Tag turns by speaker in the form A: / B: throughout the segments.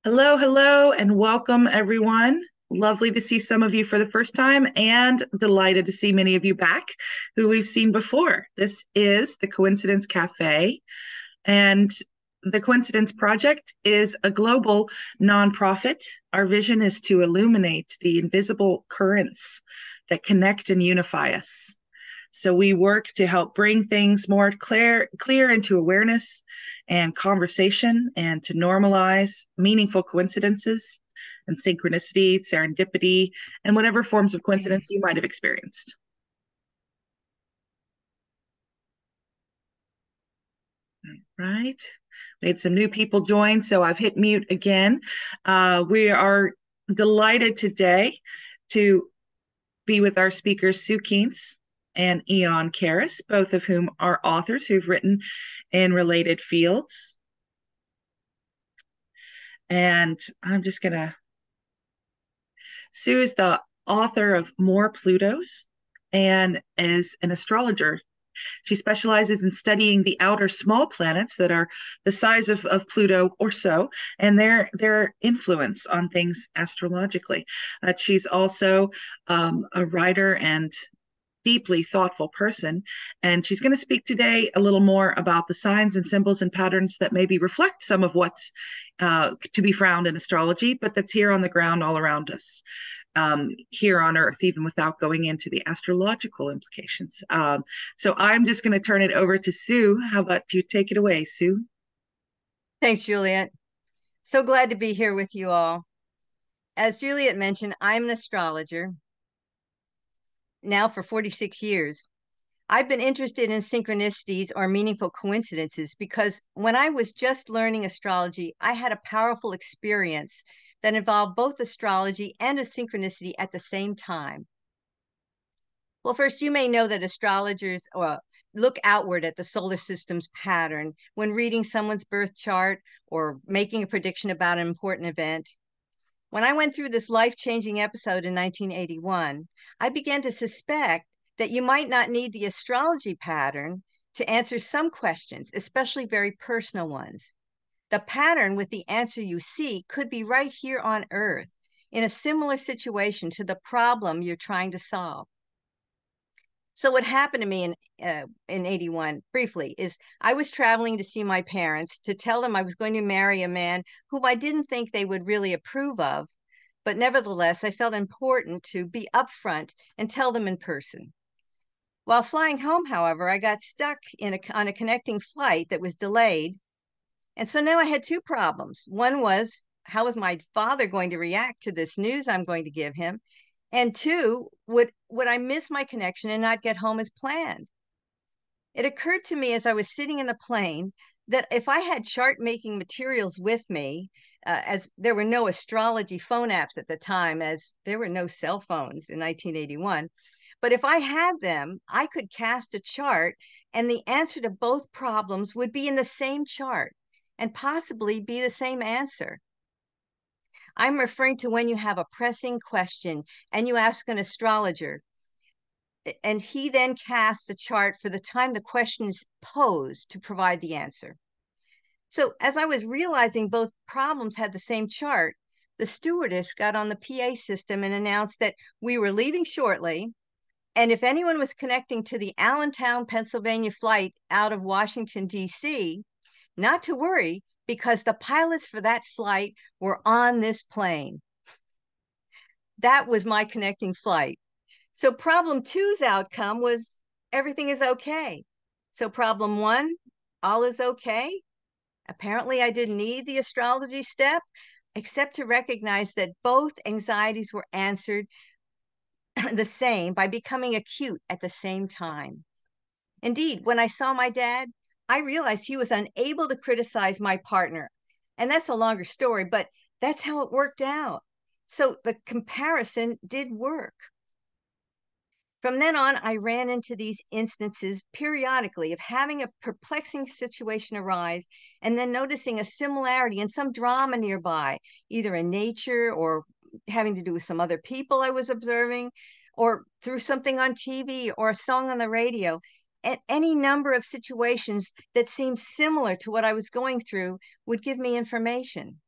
A: Hello, hello, and welcome everyone. Lovely to see some of you for the first time and delighted to see many of you back who we've seen before. This is the Coincidence Cafe, and the Coincidence Project is a global nonprofit. Our vision is to illuminate the invisible currents that connect and unify us. So we work to help bring things more clear into awareness and conversation and to normalize meaningful coincidences and synchronicity, serendipity, and whatever forms of coincidence you might have experienced. Right. We had some new people join, so I've hit mute again. We are delighted today to be with our speakers, Sue Kientz and Aeon Karris, both of whom are authors who've written in related fields. And I'm just going to, Sue is the author of More Plutos and is an astrologer. She specializes in studying the outer small planets that are the size of Pluto or so, and their influence on things astrologically. She's also a writer and deeply thoughtful person. And she's going to speak today a little more about the signs and symbols and patterns that maybe reflect some of what's to be found in astrology, but that's here on the ground all around us. Here on Earth, even without going into the astrological implications. So I'm just going to turn it over to Sue. How about you take it away, Sue?
B: Thanks, Juliet. So glad to be here with you all. As Juliet mentioned, I'm an astrologer now for 46 years. I've been interested in synchronicities or meaningful coincidences because when I was just learning astrology, I had a powerful experience that involved both astrology and a synchronicity at the same time. Well, first, you may know that astrologers look outward at the solar system's pattern when reading someone's birth chart or making a prediction about an important event. When I went through this life-changing episode in 1981, I began to suspect that you might not need the astrology pattern to answer some questions, especially very personal ones. The pattern with the answer you seek could be right here on Earth in a similar situation to the problem you're trying to solve. So what happened to me in 81 briefly is I was traveling to see my parents to tell them I was going to marry a man whom I didn't think they would really approve of, but nevertheless I felt important to be upfront and tell them in person. While flying home, however, I got stuck on a connecting flight that was delayed, and so now I had two problems. One was, how was my father going to react to this news I'm going to give him? And two, would I miss my connection and not get home as planned? It occurred to me as I was sitting in the plane that if I had chart making materials with me, as there were no astrology phone apps at the time, as there were no cell phones in 1981, but if I had them, I could cast a chart and the answer to both problems would be in the same chart and possibly be the same answer. I'm referring to when you have a pressing question and you ask an astrologer, and he then casts a chart for the time the question is posed to provide the answer. So as I was realizing both problems had the same chart, the stewardess got on the PA system and announced that we were leaving shortly. And if anyone was connecting to the Allentown, Pennsylvania flight out of Washington, D.C., not to worry, because the pilots for that flight were on this plane. That was my connecting flight. So problem two's outcome was everything is okay. So problem one, all is okay. Apparently I didn't need the astrology step, except to recognize that both anxieties were answered the same by becoming acute at the same time. Indeed, when I saw my dad, I realized he was unable to criticize my partner. And that's a longer story, but that's how it worked out. So the comparison did work. From then on, I ran into these instances periodically of having a perplexing situation arise and then noticing a similarity in some drama nearby, either in nature or having to do with some other people I was observing, or through something on TV or a song on the radio. And any number of situations that seemed similar to what I was going through would give me information.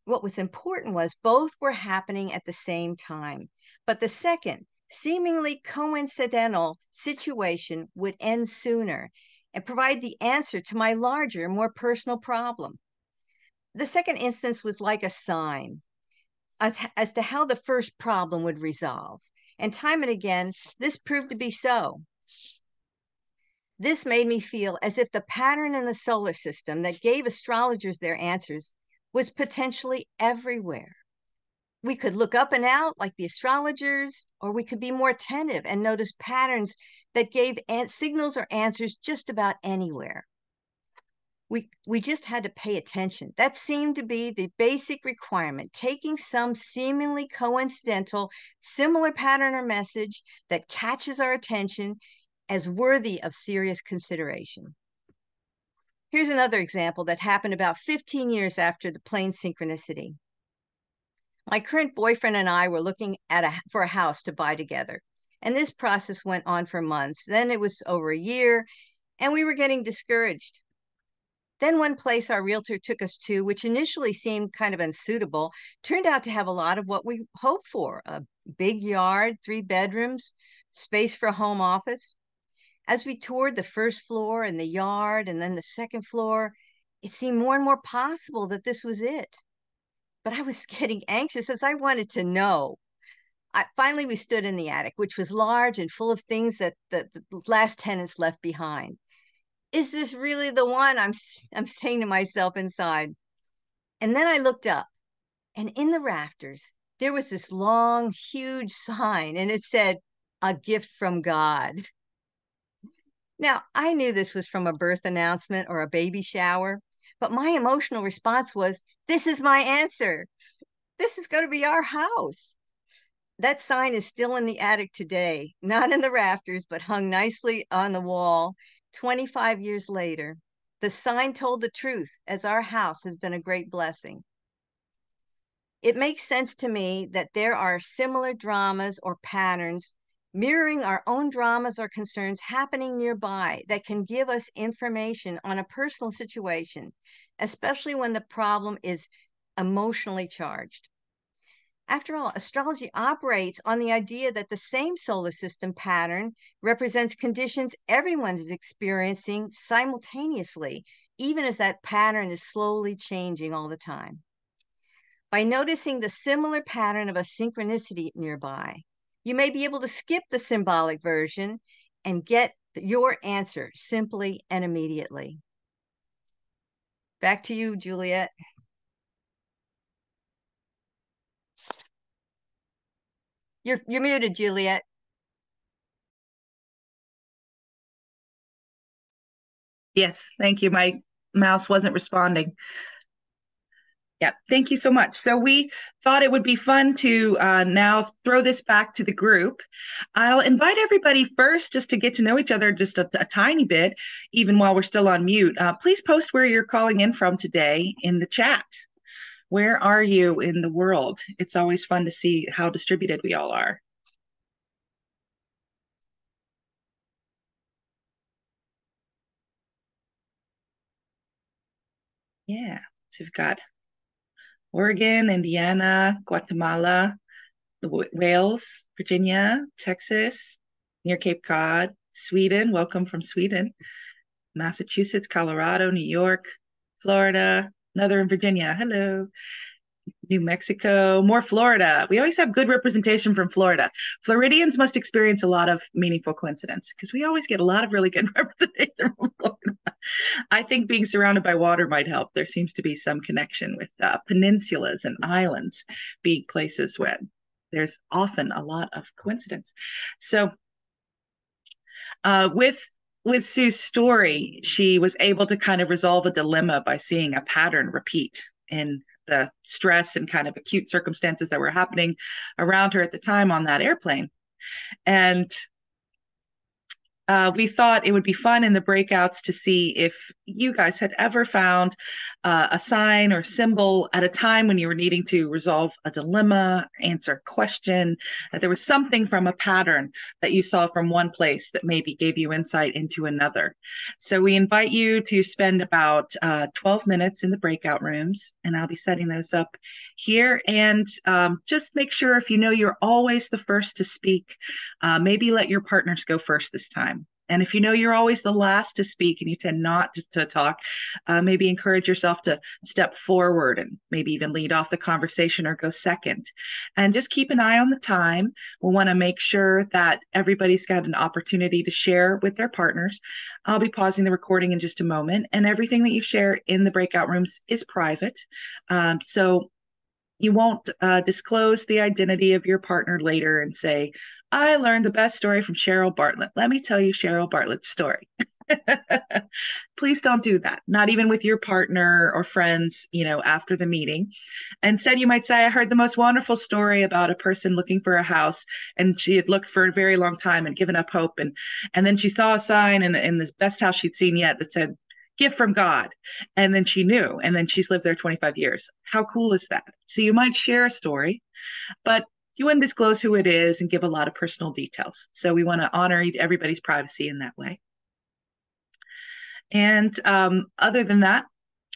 B: What was important was both were happening at the same time, but the second, seemingly coincidental situation would end sooner and provide the answer to my larger, more personal problem. The second instance was like a sign as to how the first problem would resolve. And time and again, this proved to be so. This made me feel as if the pattern in the solar system that gave astrologers their answers was potentially everywhere. We could look up and out like the astrologers, or we could be more attentive and notice patterns that gave signals or answers just about anywhere. We just had to pay attention. That seemed to be the basic requirement, taking some seemingly coincidental, similar pattern or message that catches our attention as worthy of serious consideration. Here's another example that happened about 15 years after the plane synchronicity. My current boyfriend and I were looking for a house to buy together. And this process went on for months. Then it was over a year, and we were getting discouraged. Then one place our realtor took us to, which initially seemed kind of unsuitable, turned out to have a lot of what we hoped for: a big yard, 3 bedrooms, space for a home office. As we toured the first floor and the yard and then the second floor, it seemed more and more possible that this was it. But I was getting anxious as I wanted to know. Finally, we stood in the attic, which was large and full of things that the last tenants left behind. Is this really the one? I'm saying to myself inside. And then I looked up, and in the rafters, there was this long, huge sign, and it said, "A gift from God." Now, I knew this was from a birth announcement or a baby shower, but my emotional response was, this is my answer. This is going to be our house. That sign is still in the attic today, not in the rafters, but hung nicely on the wall. 25 years later, the sign told the truth, as our house has been a great blessing. It makes sense to me that there are similar dramas or patterns mirroring our own dramas or concerns happening nearby that can give us information on a personal situation, especially when the problem is emotionally charged. After all, astrology operates on the idea that the same solar system pattern represents conditions everyone is experiencing simultaneously, even as that pattern is slowly changing all the time. By noticing the similar pattern of a synchronicity nearby, you may be able to skip the symbolic version and get your answer simply and immediately. Back to you, Juliet. You're muted, Juliet.
A: Yes, thank you. My mouse wasn't responding. Yeah, thank you so much. So we thought it would be fun to now throw this back to the group. I'll invite everybody first just to get to know each other just a tiny bit, even while we're still on mute. Please post where you're calling in from today in the chat. Where are you in the world? It's always fun to see how distributed we all are. Yeah, so we've got Oregon, Indiana, Guatemala, Wales, Virginia, Texas, near Cape Cod, Sweden. Welcome from Sweden. Massachusetts, Colorado, New York, Florida, Northern Virginia. Hello. New Mexico, more Florida. We always have good representation from Florida. Floridians must experience a lot of meaningful coincidence because we always get a lot of really good representation from Florida. I think being surrounded by water might help. There seems to be some connection with peninsulas and islands being places where there's often a lot of coincidence. So with Sue's story, she was able to kind of resolve a dilemma by seeing a pattern repeat in the stress and kind of acute circumstances that were happening around her at the time on that airplane. And we thought it would be fun in the breakouts to see if you guys had ever found a sign or symbol at a time when you were needing to resolve a dilemma, answer a question, that there was something from a pattern that you saw from one place that maybe gave you insight into another. So we invite you to spend about 12 minutes in the breakout rooms, and I'll be setting those up here. And just make sure if you know you're always the first to speak, maybe let your partners go first this time. And if you know you're always the last to speak and you tend not to talk, maybe encourage yourself to step forward and maybe even lead off the conversation or go second. And just keep an eye on the time. We'll want to make sure that everybody's got an opportunity to share with their partners. I'll be pausing the recording in just a moment. And everything that you share in the breakout rooms is private. So you won't disclose the identity of your partner later and say, I learned the best story from Cheryl Bartlett. Let me tell you Cheryl Bartlett's story. Please don't do that, not even with your partner or friends, after the meeting. Instead, you might say, I heard the most wonderful story about a person looking for a house, and she had looked for a very long time and given up hope. And then she saw a sign in the best house she'd seen yet that said, gift from God. And then she knew, and then she's lived there 25 years. How cool is that? So you might share a story, but you wouldn't disclose who it is and give a lot of personal details. So we want to honor everybody's privacy in that way. And other than that,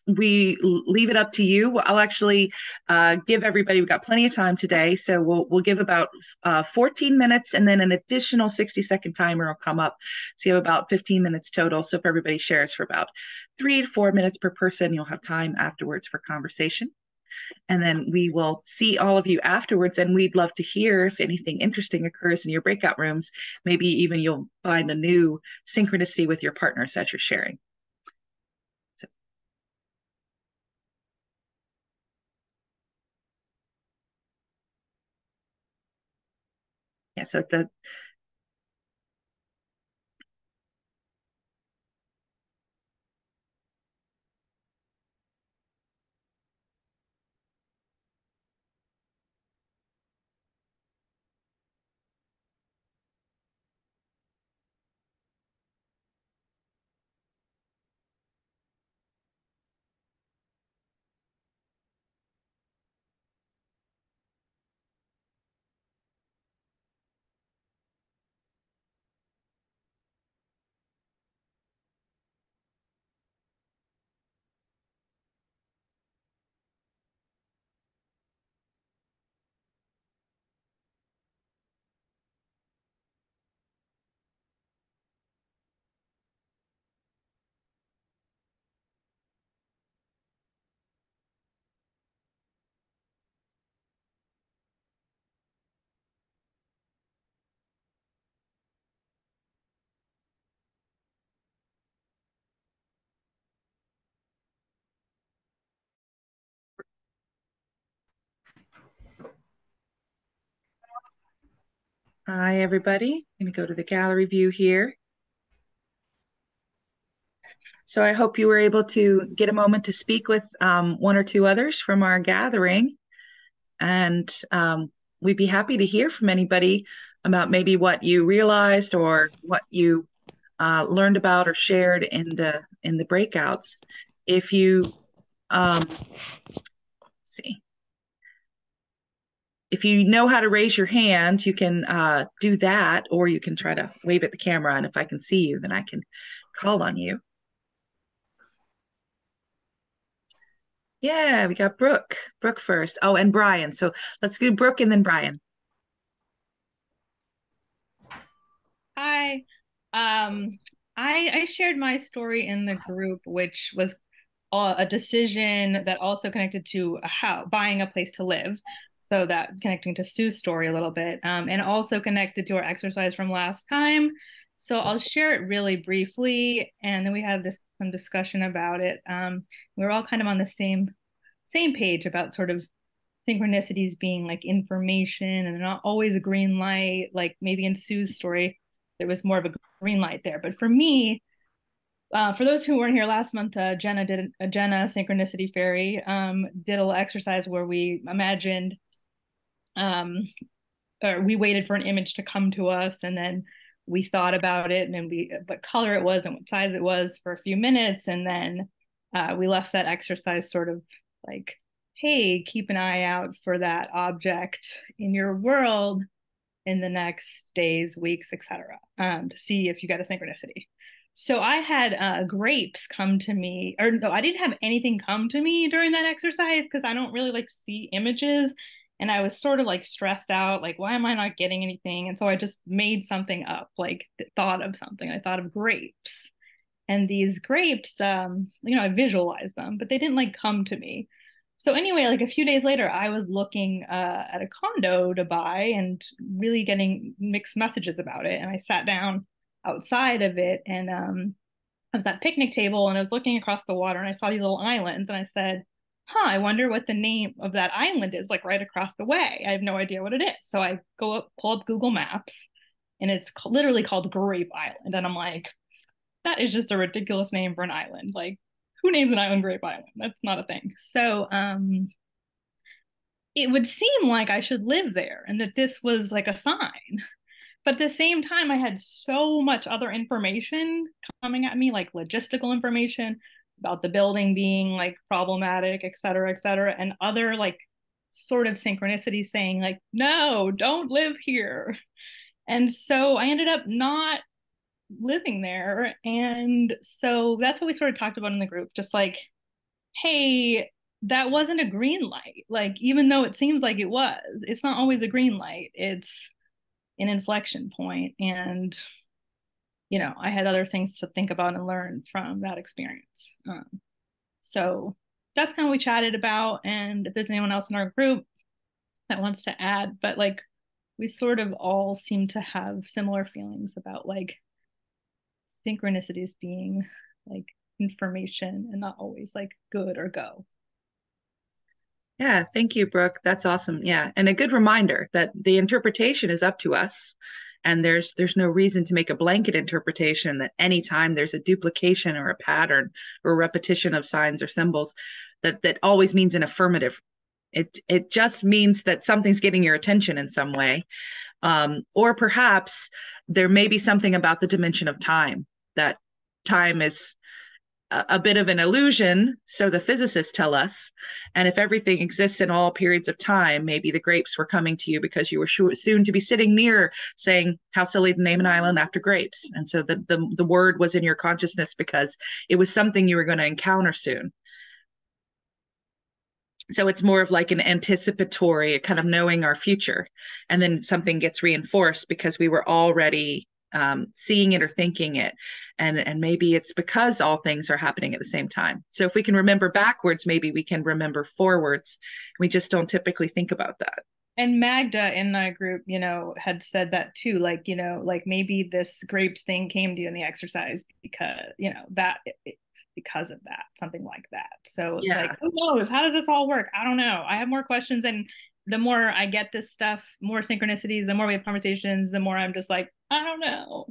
A: we leave it up to you. I'll actually give everybody, we've got plenty of time today, so we'll give about 14 minutes, and then an additional 60-second timer will come up. So you have about 15 minutes total. So if everybody shares for about 3 to 4 minutes per person, you'll have time afterwards for conversation. And then we will see all of you afterwards, and we'd love to hear if anything interesting occurs in your breakout rooms. Maybe even you'll find a new synchronicity with your partners as you're sharing. Yeah, so hi, everybody. I'm going to go to the gallery view here. So I hope you were able to get a moment to speak with one or two others from our gathering. And we'd be happy to hear from anybody about maybe what you realized or what you learned about or shared in the breakouts. If you see. If you know how to raise your hand, you can do that, or you can try to wave at the camera. And if I can see you, then I can call on you. Yeah, we got Brooke. Brooke first. Oh, and Brian. So let's do Brooke and then Brian.
C: Hi. I shared my story in the group, which was a decision that also connected to buying a place to live. So that connecting to Sue's story a little bit, and also connected to our exercise from last time. So I'll share it really briefly, and then we had some discussion about it. We were all kind of on the same page about sort of synchronicities being like information and not always a green light. Like maybe in Sue's story, there was more of a green light there. But for me, for those who weren't here last month, Jenna did a Jenna Synchronicity Fairy, did a little exercise where we imagined, or we waited for an image to come to us, and then we thought about it and what color it was and what size it was for a few minutes. And then we left that exercise sort of like, hey, keep an eye out for that object in your world in the next days, weeks, etc., to see if you get a synchronicity. So I had grapes come to me, or no, I didn't have anything come to me during that exercise because I don't really like see images. And I was sort of like stressed out, like, why am I not getting anything? And so I just made something up, like thought of something. I thought of grapes. And these grapes, I visualized them, but they didn't like come to me. So anyway, like a few days later, I was looking at a condo to buy and really getting mixed messages about it. And I sat down outside of it, and I was at a picnic table, and I was looking across the water, and I saw these little islands, and I said, huh, I wonder what the name of that island is, like right across the way. I have no idea what it is. So I go up, pull up Google Maps, and it's literally called Grape Island. And I'm like, that is just a ridiculous name for an island. Like, who names an island Grape Island? That's not a thing. So it would seem like I should live there and that this was like a sign. But at the same time, I had so much other information coming at me, like logistical information about the building being like problematic, et cetera, and other like sort of synchronicity saying like, no, don't live here. And so I ended up not living there. And so that's what we sort of talked about in the group, just like, hey, that wasn't a green light. Like, even though it seems like it was, it's not always a green light. It's an inflection point. And, I had other things to think about and learn from that experience. So that's kind of what we chatted about. And if there's anyone else in our group that wants to add, but like, we sort of all seem to have similar feelings about like synchronicities being like information and not always like good or go.
A: Yeah, thank you, Brooke. That's awesome. Yeah, and a good reminder that the interpretation is up to us, and there's no reason to make a blanket interpretation that anytime there's a duplication or a pattern or a repetition of signs or symbols, that always means an affirmative. It just means that something's getting your attention in some way, or perhaps there may be something about the dimension of time, that time is a bit of an illusion, so the physicists tell us. And if everything exists in all periods of time, maybe the grapes were coming to you because you were soon to be sitting near, saying, how silly to name an island after grapes. And so the word was in your consciousness because it was something you were going to encounter soon. So it's more of like an anticipatory, kind of knowing our future. And then something gets reinforced because we were already seeing it or thinking it. And maybe it's because all things are happening at the same time. So if we can remember backwards, maybe we can remember forwards. We just don't typically think about that.
C: And Magda in the group, had said that too, like, like maybe this grapes thing came to you in the exercise because, because of that, something like that. So it's like, who knows? How does this all work? I don't know. I have more questions. And the more I get this stuff, more synchronicities, the more we have conversations, the more I'm just like, I don't know.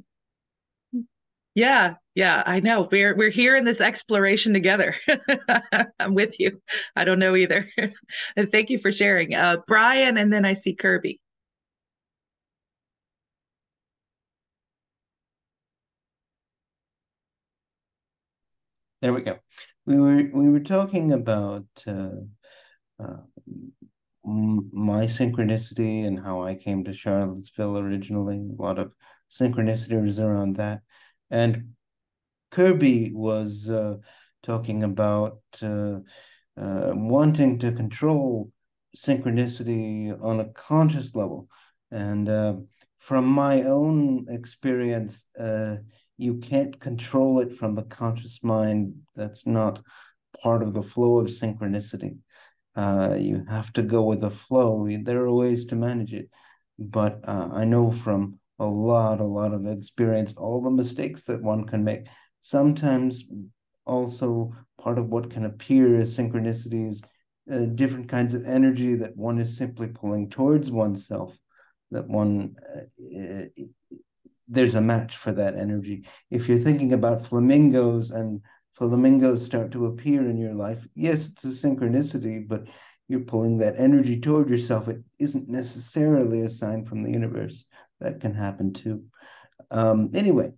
A: Yeah, I know. We're here in this exploration together. I'm with you. I don't know either. And thank you for sharing. Brian, and then I see Kirby.
D: There we go. We were talking about my synchronicity and how I came to Charlottesville originally. A lot of synchronicities around that. And Kirby was talking about wanting to control synchronicity on a conscious level. And from my own experience, you can't control it from the conscious mind. That's not part of the flow of synchronicity. You have to go with the flow. There are ways to manage it. But I know from a lot of experience, all the mistakes that one can make. Sometimes also part of what can appear as synchronicities, different kinds of energy that one is simply pulling towards oneself, that one there's a match for that energy. If you're thinking about flamingos and flamingos start to appear in your life, yes, it's a synchronicity, but you're pulling that energy toward yourself. It isn't necessarily a sign from the universe. That can happen too. Anyway,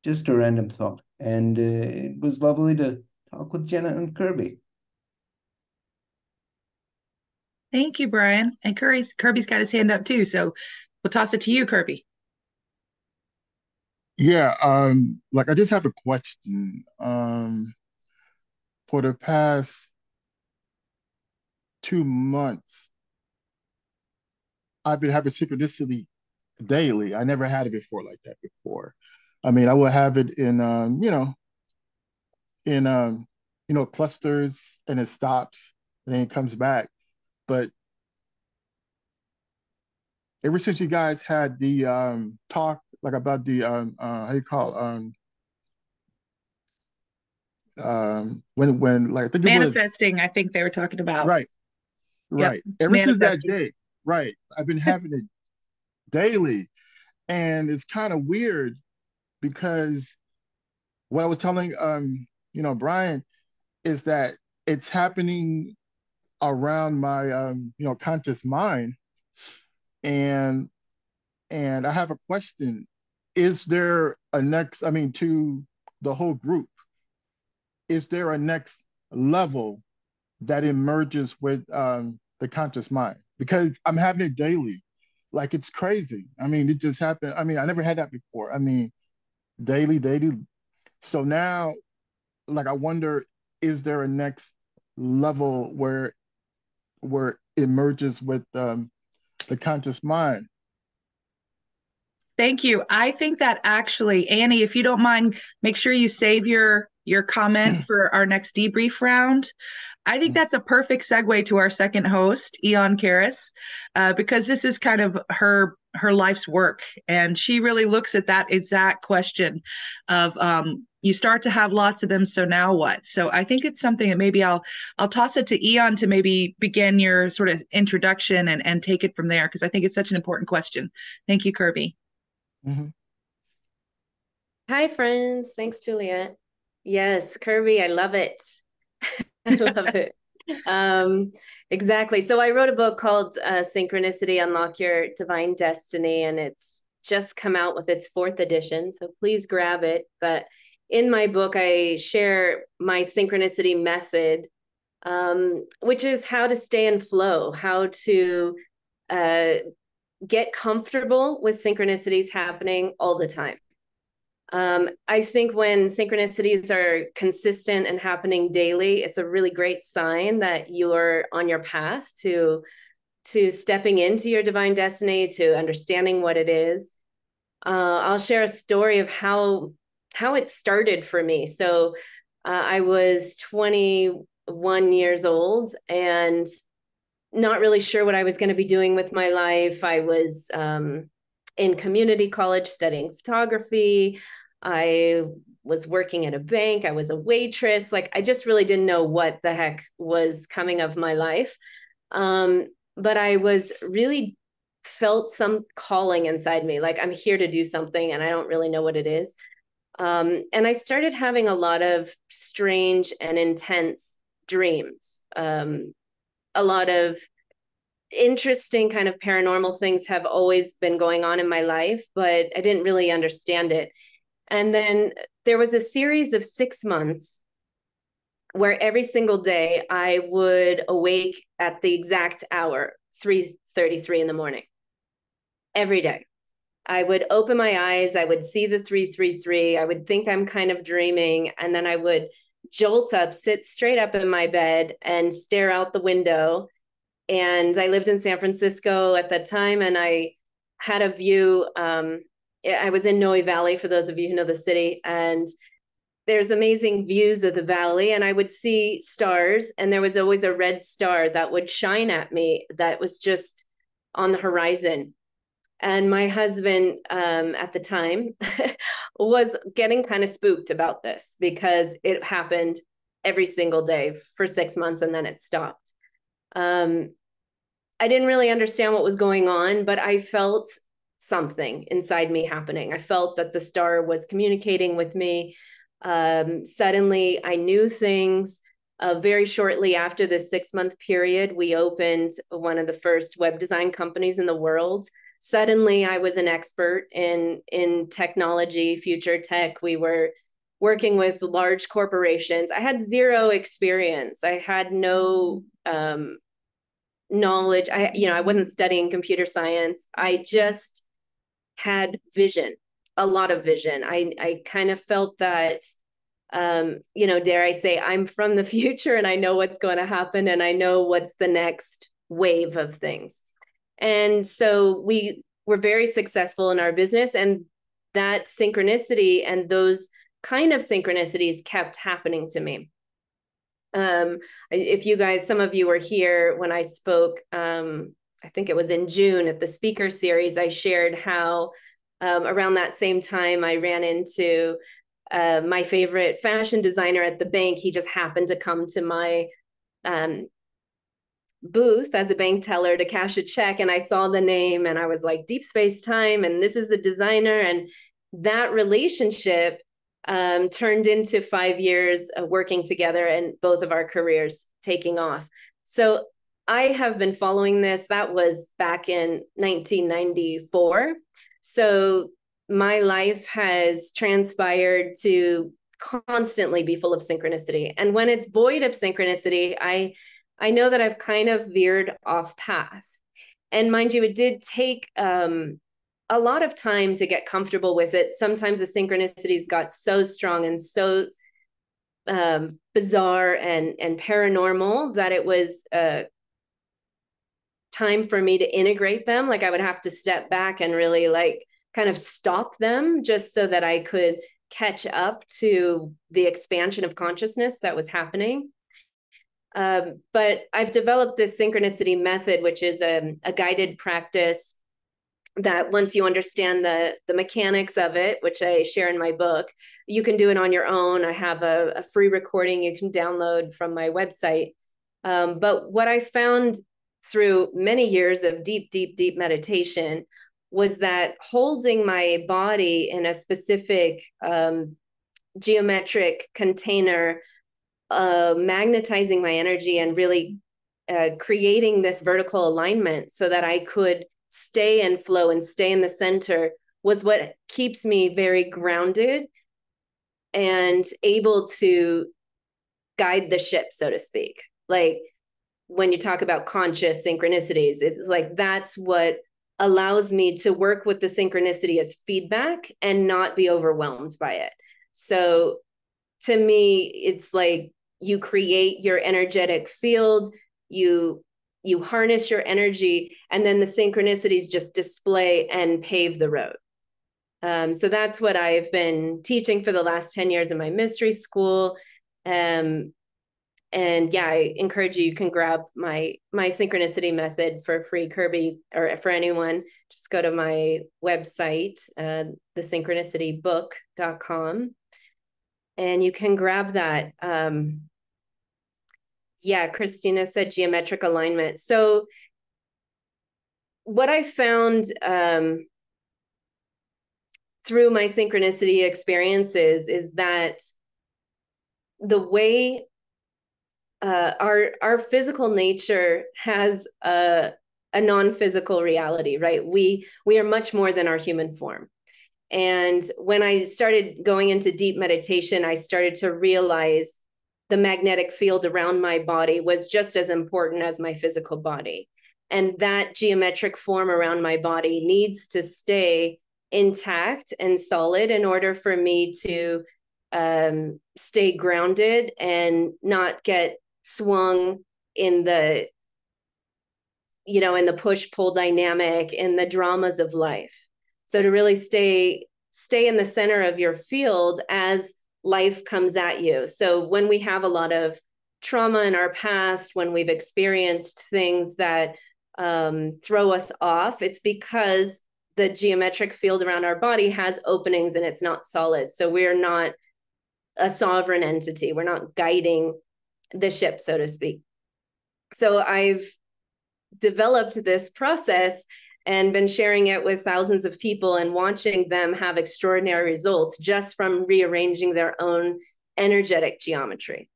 D: just a random thought. And it was lovely to talk with Jenna and Kirby.
A: Thank you, Brian. And Kirby's got his hand up too, so we'll toss it to you, Kirby.
E: Yeah, like I just have a question. For the past 2 months, I've been having synchronicity daily. I never had it before like that before. I mean, I will have it in in clusters, and it stops and then it comes back. But ever since you guys had the talk like about the how you call when like I think it was
A: Manifesting, I think they were talking about.
E: right,
A: Yep,
E: right. Ever since that
A: manifesting.
E: day, right, I've been having it daily. And it's kind of weird because what I was telling Brian is that it's happening around my conscious mind. And I have a question. Is there a next, I mean, to the whole group, is there a next level that emerges with the conscious mind? Because I'm having it daily. Like it's crazy. I mean, it just happened. I mean, I never had that before. I mean, daily, daily. So now, like, I wonder, is there a next level where it merges with the conscious mind?
A: Thank you. I think that actually, Annie, if you don't mind, make sure you save your comment for our next debrief round. I think that's a perfect segue to our second host, Aeon Karris, because this is kind of her life's work, and she really looks at that exact question of you start to have lots of them, so now what? So I think it's something that maybe I'll toss it to Aeon to maybe begin your sort of introduction and take it from there, because I think it's such an important question. Thank you, Kirby.
E: Mm-hmm.
F: Hi, friends. Thanks, Juliet. Yes, Kirby, I love it. I love it. Exactly. So I wrote a book called Synchronicity, Unlock Your Divine Destiny, and it's just come out with its 4th edition. So please grab it. But in my book, I share my synchronicity method, which is how to stay in flow, how to get comfortable with synchronicities happening all the time. I think when synchronicities are consistent and happening daily, it's a really great sign that you're on your path to stepping into your divine destiny, to understanding what it is. I'll share a story of how it started for me. So I was 21 years old and not really sure what I was going to be doing with my life. I was in community college studying photography. I was working at a bank. I was a waitress. Like, I just really didn't know what the heck was coming of my life. But I was really felt some calling inside me, like I'm here to do something and I don't really know what it is. And I started having a lot of strange and intense dreams. A lot of interesting kind of paranormal things have always been going on in my life, but I didn't really understand it. And then there was a series of 6 months where every single day I would awake at the exact hour, 3:33 in the morning. Every day. I would open my eyes, I would see the 333, I would think I'm kind of dreaming, and then I would jolt up, sit straight up in my bed and stare out the window. And I lived in San Francisco at that time, and I had a view. I was in Noe Valley, for those of you who know the city, and there's amazing views of the valley, and I would see stars, and there was always a red star that would shine at me that was just on the horizon. And my husband at the time was getting kind of spooked about this because it happened every single day for 6 months, and then it stopped. I didn't really understand what was going on, but I felt something inside me happening. I felt that the star was communicating with me. Suddenly, I knew things. Very shortly after this 6 month period, we opened one of the first web design companies in the world. Suddenly I was an expert in technology, future tech. We were working with large corporations. I had zero experience. I had no knowledge. I wasn't studying computer science. I just had vision, a lot of vision. I kind of felt that, dare I say, I'm from the future and I know what's going to happen and I know what's the next wave of things. And so we were very successful in our business, and that synchronicity and those kind of synchronicities kept happening to me. If you guys, some of you were here when I spoke, I think it was in June at the speaker series, I shared how around that same time I ran into my favorite fashion designer at the bank. He just happened to come to my booth as a bank teller to cash a check, and I saw the name and I was like, Deep Space Time, and this is the designer. And that relationship turned into 5 years of working together and both of our careers taking off. So I have been following this. That was back in 1994. So my life has transpired to constantly be full of synchronicity. And when it's void of synchronicity, I know that I've kind of veered off path. And mind you, it did take a lot of time to get comfortable with it. Sometimes the synchronicities got so strong and so bizarre and paranormal that it was time for me to integrate them. Like I would have to step back and really like kind of stop them just so that I could catch up to the expansion of consciousness that was happening. But I've developed this synchronicity method, which is a guided practice that once you understand the mechanics of it, which I share in my book, you can do it on your own. I have a free recording you can download from my website. But what I found through many years of deep, deep, deep meditation was that holding my body in a specific geometric container, magnetizing my energy and really creating this vertical alignment so that I could stay in flow and stay in the center was what keeps me very grounded and able to guide the ship, so to speak. Like when you talk about conscious synchronicities, it's like that's what allows me to work with the synchronicity as feedback and not be overwhelmed by it. So to me, it's like you create your energetic field, you harness your energy, and then the synchronicities just display and pave the road. So that's what I've been teaching for the last 10 years in my mystery school. And yeah, I encourage you can grab my synchronicity method for free, Kirby, or for anyone. Just go to my website, thesynchronicitybook.com, and you can grab that. Yeah, Christina said geometric alignment. So what I found through my synchronicity experiences is that the way our physical nature has a non-physical reality, right? We are much more than our human form. And when I started going into deep meditation, I started to realize the magnetic field around my body was just as important as my physical body. And that geometric form around my body needs to stay intact and solid in order for me to stay grounded and not get swung in the push-pull dynamic, in the dramas of life. So to really stay in the center of your field as life comes at you. So when we have a lot of trauma in our past, when we've experienced things that throw us off, it's because the geometric field around our body has openings and it's not solid. So we're not a sovereign entity. We're not guiding the ship, so to speak. So I've developed this process and been sharing it with thousands of people and watching them have extraordinary results just from rearranging their own energetic geometry.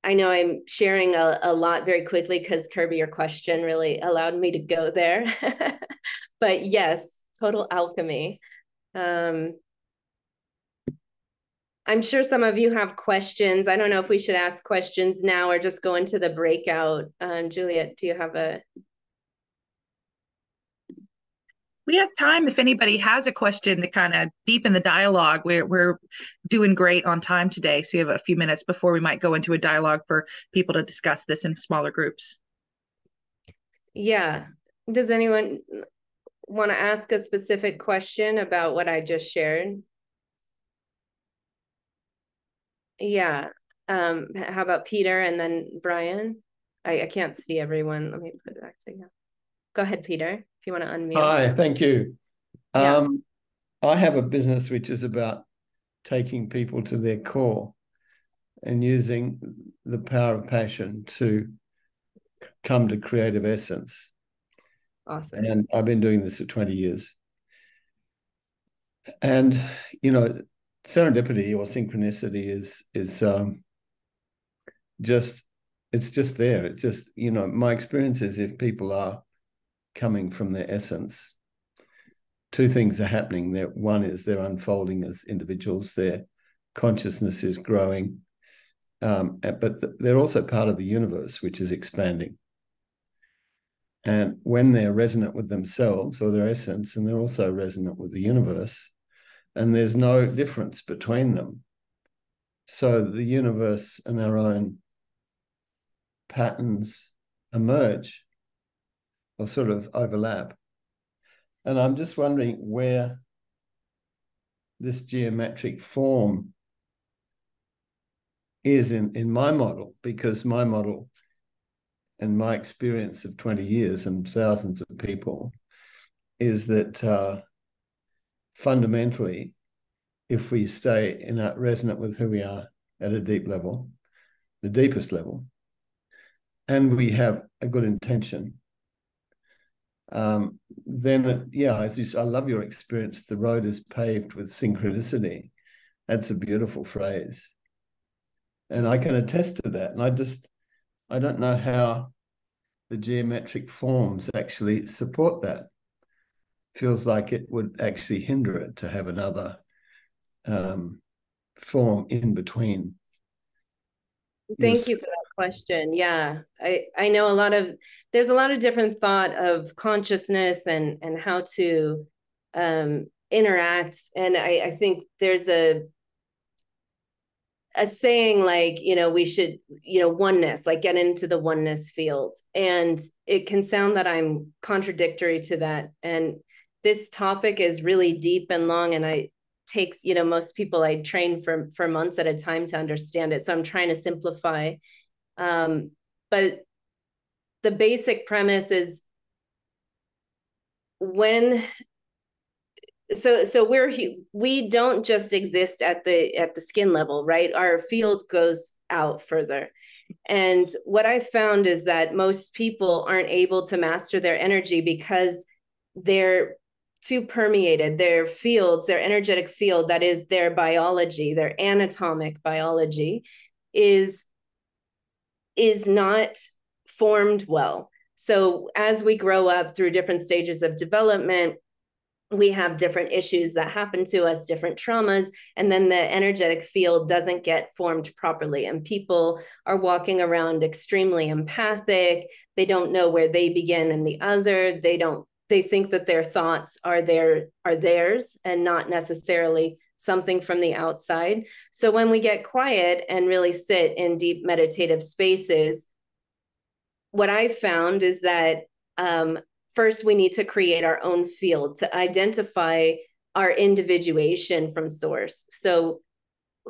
F: I know I'm sharing a lot very quickly because Kirby, your question really allowed me to go there. But yes, total alchemy. I'm sure some of you have questions. I don't know if we should ask questions now or just go into the breakout. Juliet, do you have a...
A: We have time if anybody has a question to kind of deepen the dialogue. We're doing great on time today, so we have a few minutes before we might go into a dialogue for people to discuss this in smaller groups.
F: Yeah. Does anyone want to ask a specific question about what I just shared? Yeah. How about Peter and then Brian? I can't see everyone. Let me put it back together. Go ahead, Peter, if you want to unmute.
G: Hi, thank you.
F: Yeah.
G: I have a business which is about taking people to their core and using the power of passion to come to creative essence.
F: Awesome.
G: And I've been doing this for 20 years. And, you know, serendipity or synchronicity is just there. It's just, you know, my experience is if people are coming from their essence, two things are happening there. One is they're unfolding as individuals, their consciousness is growing, but they're also part of the universe, which is expanding. And when they're resonant with themselves or their essence, and they're also resonant with the universe, and there's no difference between them. So the universe and our own patterns emerge or sort of overlap. And I'm just wondering where this geometric form is in my model, because my model and my experience of 20 years and thousands of people is that fundamentally, if we stay in a resonant with who we are at a deep level, the deepest level, and we have a good intention, then I love your experience. The road is paved with synchronicity. That's a beautiful phrase, and I can attest to that. And I don't know how the geometric forms actually support that. Feels like it would actually hinder it to have another form in between.
F: Thank you for that question. Yeah, I know there's a lot of different thought of consciousness and how to interact. And I think there's a saying like, you know, we should, you know, oneness, like get into the oneness field. And it can sound that I'm contradictory to that. And this topic is really deep and long, and takes, you know, most people I train for months at a time to understand it. So I'm trying to simplify. But the basic premise is we don't just exist at the skin level, right? Our field goes out further. And what I found is that most people aren't able to master their energy because they're too permeated. Their fields, their energetic field, that is their biology, their anatomic biology, is not formed well. So as we grow up through different stages of development, we have different issues that happen to us, different traumas, and then the energetic field doesn't get formed properly. And people are walking around extremely empathic. They don't know where they begin and the other. They think that their thoughts are theirs and not necessarily something from the outside. So when we get quiet and really sit in deep meditative spaces, what I found is that first we need to create our own field to identify our individuation from source. So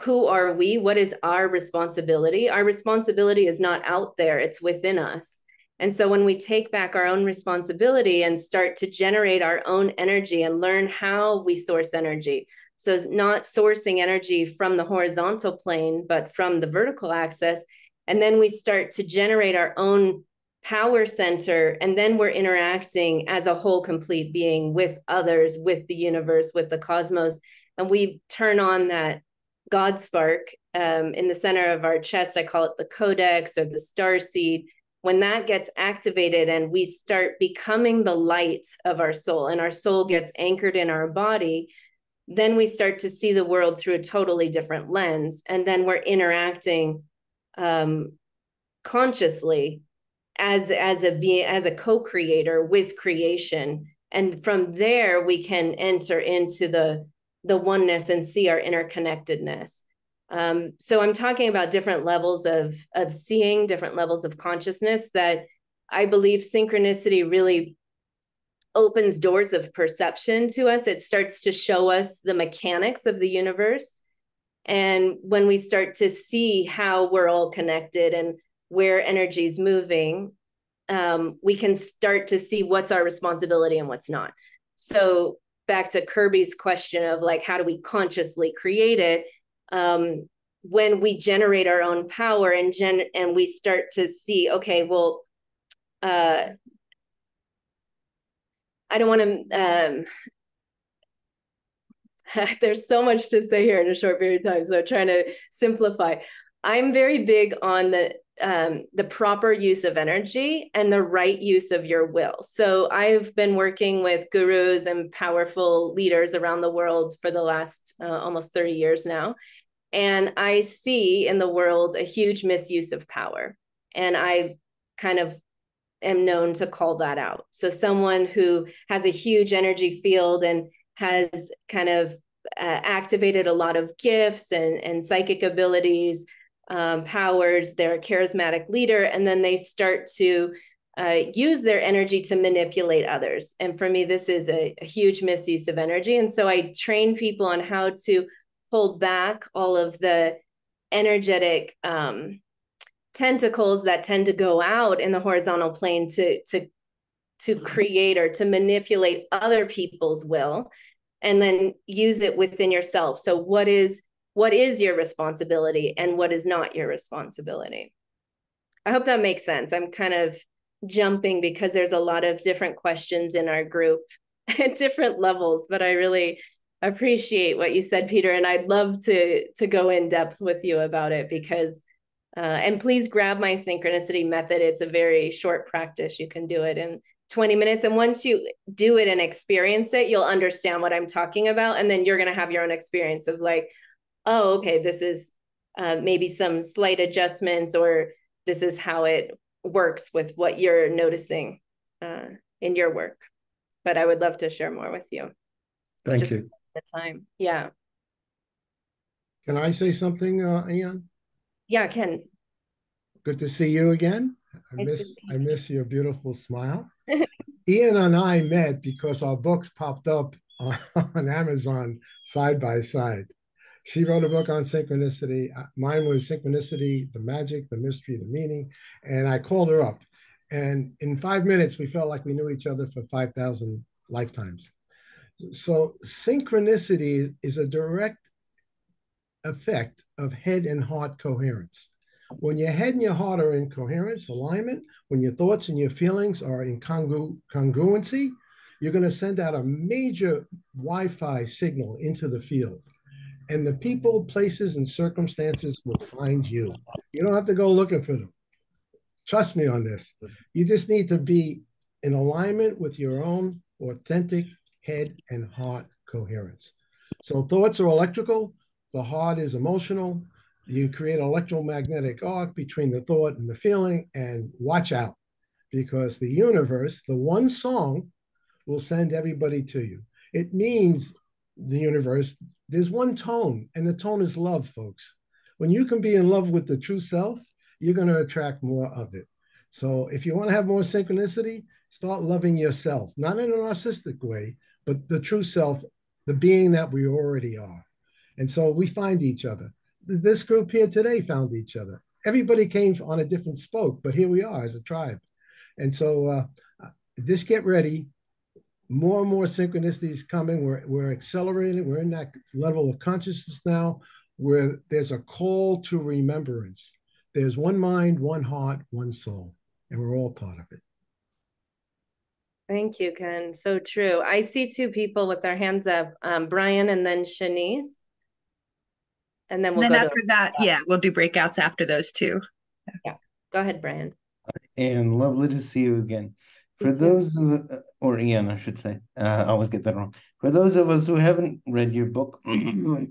F: who are we? What is our responsibility? Our responsibility is not out there, it's within us. And so when we take back our own responsibility and start to generate our own energy and learn how we source energy, so not sourcing energy from the horizontal plane, but from the vertical axis, and then we start to generate our own power center, and then we're interacting as a whole complete being with others, with the universe, with the cosmos, and we turn on that God spark, in the center of our chest. I call it the codex or the star seed. When that gets activated and we start becoming the light of our soul, and our soul gets anchored in our body, then we start to see the world through a totally different lens. And then we're interacting consciously as a co-creator with creation. And from there, we can enter into the oneness and see our interconnectedness. So I'm talking about different levels of seeing, different levels of consciousness, that I believe synchronicity really opens doors of perception to us. It starts to show us the mechanics of the universe. And when we start to see how we're all connected and where energy is moving, we can start to see what's our responsibility and what's not. So back to Kirby's question of like, how do we consciously create it? When we generate our own power and we start to see, okay, well, I don't want to, there's so much to say here in a short period of time, so I'm trying to simplify. I'm very big on the proper use of energy and the right use of your will. So I've been working with gurus and powerful leaders around the world for the last almost 30 years now. And I see in the world a huge misuse of power. And I kind of am known to call that out. So someone who has a huge energy field and has kind of activated a lot of gifts and psychic abilities, powers, they're a charismatic leader, and then they start to use their energy to manipulate others. And for me, this is a huge misuse of energy. And so I train people on how to hold back all of the energetic tentacles that tend to go out in the horizontal plane to create or to manipulate other people's will, and then use it within yourself. So what is your responsibility and what is not your responsibility? I hope that makes sense. I'm kind of jumping because there's a lot of different questions in our group at different levels, but I really appreciate what you said, Peter, and I'd love to go in depth with you about it, because and please grab my synchronicity method. It's a very short practice. You can do it in 20 minutes. And once you do it and experience it, you'll understand what I'm talking about. And then you're going to have your own experience of like, oh, okay, this is maybe some slight adjustments, or this is how it works with what you're noticing in your work. But I would love to share more with you.
G: Thank you.
F: The time. Yeah.
H: Can I say something, Aeon?
F: Yeah, Ken.
H: Good to see you again. I miss your beautiful smile. Ian and I met because our books popped up on Amazon side by side. She wrote a book on synchronicity. Mine was Synchronicity, the magic, the mystery, the meaning. And I called her up. And in 5 minutes, we felt like we knew each other for 5,000 lifetimes. So synchronicity is a direct effect of head and heart coherence. When your head and your heart are in coherence, alignment, when your thoughts and your feelings are in congruency, you're going to send out a major Wi-Fi signal into the field. And the people, places, and circumstances will find you. You don't have to go looking for them. Trust me on this. You just need to be in alignment with your own authentic head and heart coherence. So thoughts are electrical, the heart is emotional. You create an electromagnetic arc between the thought and the feeling, and watch out, because the universe, the one song, will send everybody to you. It means the universe, there's one tone, and the tone is love, folks. When you can be in love with the true self, you're going to attract more of it. So if you want to have more synchronicity, start loving yourself, not in a narcissistic way, but the true self, the being that we already are. And so we find each other. This group here today found each other. Everybody came on a different spoke, but here we are as a tribe. And so just get ready. More and more synchronicities coming. We're accelerating. We're in that level of consciousness now where there's a call to remembrance. There's one mind, one heart, one soul, and we're all part of it.
F: Thank you, Ken. So true. I see two people with their hands up, Brian and then Shanice. And then
A: And
F: we'll
A: then
F: go to
A: after that, yeah, we'll do breakouts after those two.
F: yeah. Go ahead, Brian.
D: And lovely to see you again. For those of, or Ian, I should say, I always get that wrong. For those of us who haven't read your book, what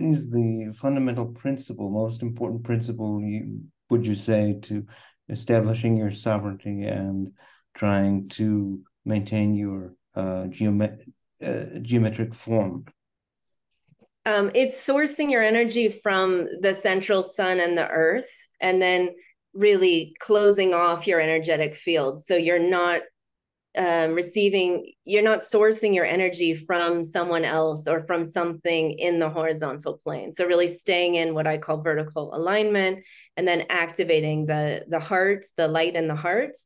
D: is the fundamental principle, most important principle would you say to establishing your sovereignty and trying to maintain your geometric form?
F: It's sourcing your energy from the central sun and the earth, and then really closing off your energetic field. So you're not you're not sourcing your energy from someone else or from something in the horizontal plane. So really staying in what I call vertical alignment, and then activating the heart, the light in the heart,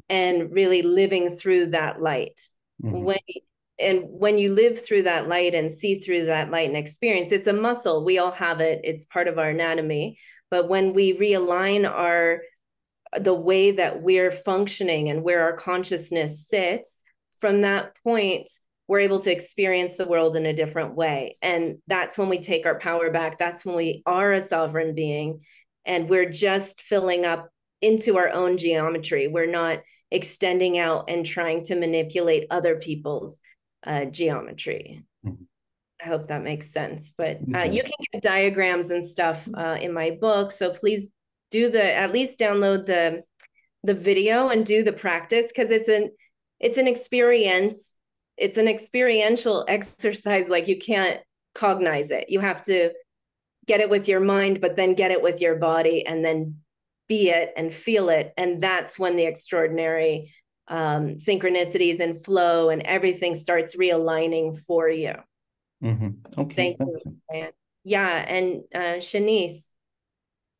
F: and really living through that light. When you live through that light and see through that light and experience, it's a muscle. We all have it. It's part of our anatomy. But when we realign the way that we're functioning and where our consciousness sits, from that point, we're able to experience the world in a different way. And that's when we take our power back. That's when we are a sovereign being, and we're just filling up into our own geometry. We're not extending out and trying to manipulate other people's geometry. I hope that makes sense. But you can get diagrams and stuff in my book. So please do at least download the video and do the practice, because it's an experience. It's an experiential exercise. Like, you can't cognize it. You have to get it with your mind, but then get it with your body, and then be it and feel it. And that's when the extraordinary synchronicities and flow and everything starts realigning for you.
D: Okay.
F: Thank you. Brian. Yeah. And Shanice.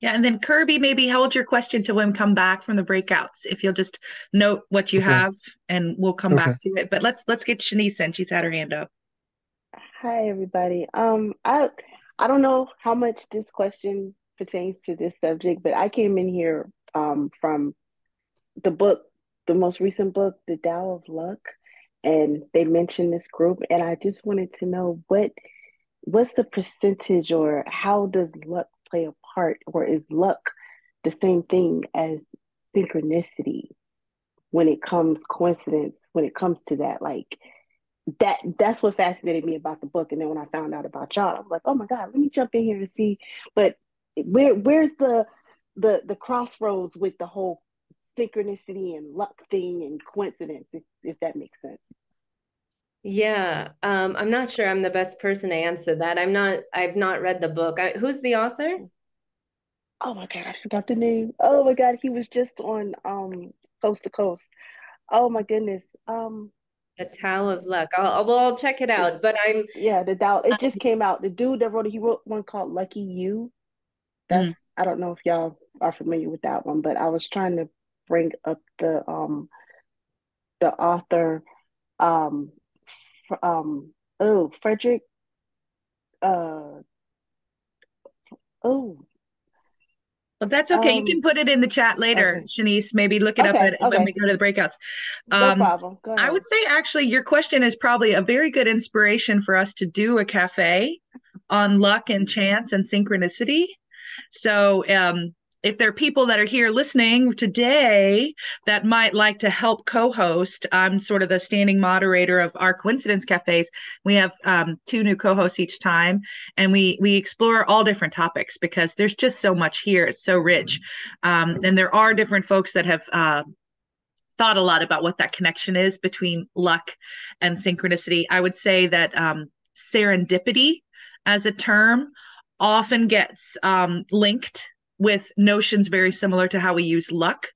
A: Yeah, and then Kirby, maybe hold your question till we come back from the breakouts. If you'll just note what you have, and we'll come back to it. But let's get Shanice in. She's had her hand up.
I: Hi, everybody. I don't know how much this question pertains to this subject, but I came in here from the book, the most recent book, The Tao of Luck, and they mentioned this group, and I just wanted to know what's the percentage, or how does luck play a part, or is luck the same thing as synchronicity when it comes to that? Like, that's what fascinated me about the book. And then when I found out about y'all, I was like, oh my God, let me jump in here and see. But where's the crossroads with the whole synchronicity and luck thing and coincidence, if that makes sense?
F: Yeah, I'm not sure I'm the best person to answer that. I've not read the book. Who's the author?
I: Oh my God, I forgot the name. Oh my God, he was just on Coast to Coast. Oh my goodness.
F: The Tao of Luck. I'll check it out. But
I: the Tao. It just came out. The dude that he wrote one called Lucky You. That's I don't know if y'all are familiar with that one, but I was trying to bring up the author, Frederick,
A: Well, that's okay. You can put it in the chat later,
I: okay.
A: Shanice. Maybe look it up when we go to the breakouts.
I: No problem. Go ahead.
A: I would say, actually, your question is probably a very good inspiration for us to do a cafe on luck and chance and synchronicity. So if there are people that are here listening today that might like to help co-host, I'm sort of the standing moderator of our coincidence cafes. We have 2 new co-hosts each time, and we explore all different topics because there's just so much here. It's so rich. And there are different folks that have thought a lot about what that connection is between luck and synchronicity. I would say that serendipity as a term often gets linked with notions very similar to how we use luck.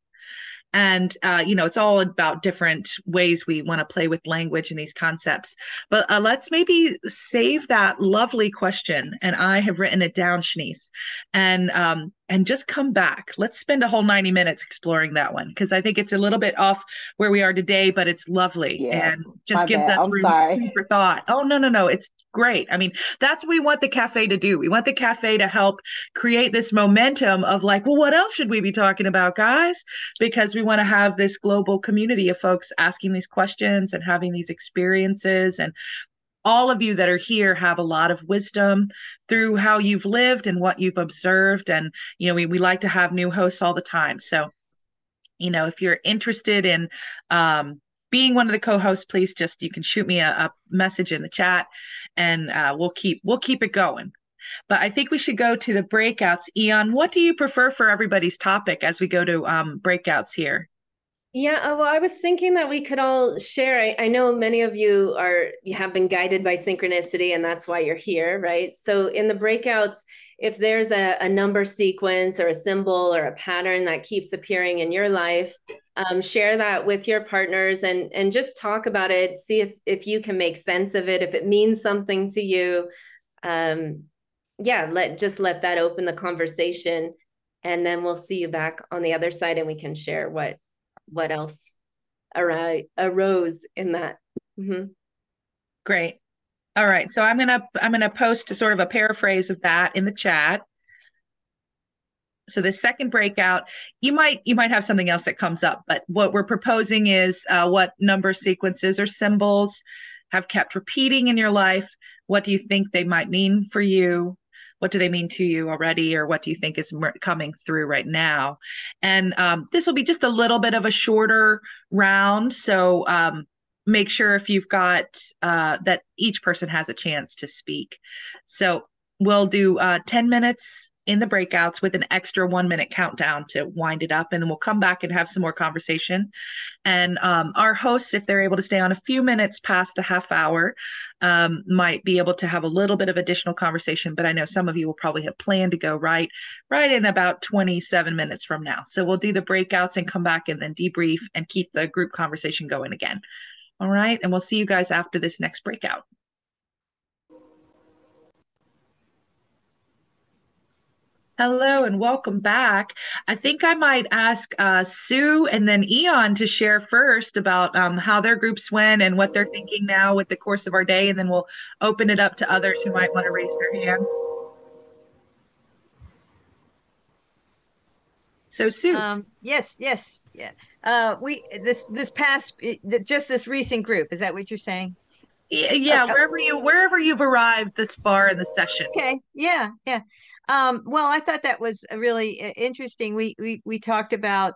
A: And, it's all about different ways we want to play with language and these concepts. But let's maybe save that lovely question. And I have written it down, Shanice, and just come back. Let's spend a whole 90 minutes exploring that one, because I think it's a little bit off where we are today, but it's lovely and just gives us room for thought. Oh, no. It's great. I mean, that's what we want the cafe to do. We want the cafe to help create this momentum of like, well, what else should we be talking about, guys? Because we want to have this global community of folks asking these questions and having these experiences. And all of you that are here have a lot of wisdom through how you've lived and what you've observed. And, we like to have new hosts all the time. So, if you're interested in being one of the co-hosts, please you can shoot me a message in the chat, and we'll keep it going. But I think we should go to the breakouts. Aeon, what do you prefer for everybody's topic as we go to breakouts here?
F: Yeah, well, I was thinking that we could all share. I know many of you have been guided by synchronicity, and that's why you're here, right? So in the breakouts, if there's a number sequence or a symbol or a pattern that keeps appearing in your life, share that with your partners and just talk about it. See if you can make sense of it, if it means something to you. Yeah, let that open the conversation, and then we'll see you back on the other side, and we can share what else arose in that. Mm-hmm.
A: Great. All right. So I'm gonna post a sort of a paraphrase of that in the chat. So the second breakout, you might have something else that comes up, but what we're proposing is what number sequences or symbols have kept repeating in your life. What do you think they might mean for you? What do they mean to you already, or what do you think is coming through right now? And this will be just a little bit of a shorter round, so make sure if you've got that each person has a chance to speak. So we'll do 10 minutes in the breakouts with an extra 1 minute countdown to wind it up, and then we'll come back and have some more conversation. And our hosts, if they're able to stay on a few minutes past the half hour, might be able to have a little bit of additional conversation, but I know some of you will probably have planned to go right in about 27 minutes from now. So we'll do the breakouts and come back and then debrief and keep the group conversation going again. All right, and we'll see you guys after this next breakout. Hello and welcome back. I think I might ask Sue and then Aeon to share first about how their groups went and what they're thinking now with the course of our day, and then we'll open it up to others who might want to raise their hands. So Sue.
B: Yes. Yeah. This past, just this recent group, is that what you're saying?
A: Yeah, wherever you've arrived this far in the session.
B: Okay. Yeah. Well, I thought that was really interesting. We talked about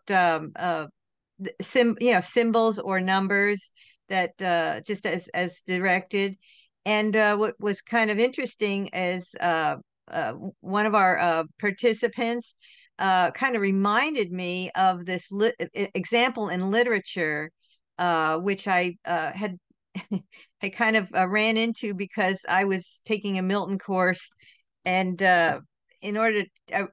B: symbols or numbers that just as directed, and what was kind of interesting is one of our participants kind of reminded me of this example in literature, which I had I kind of ran into because I was taking a Milton course, and in order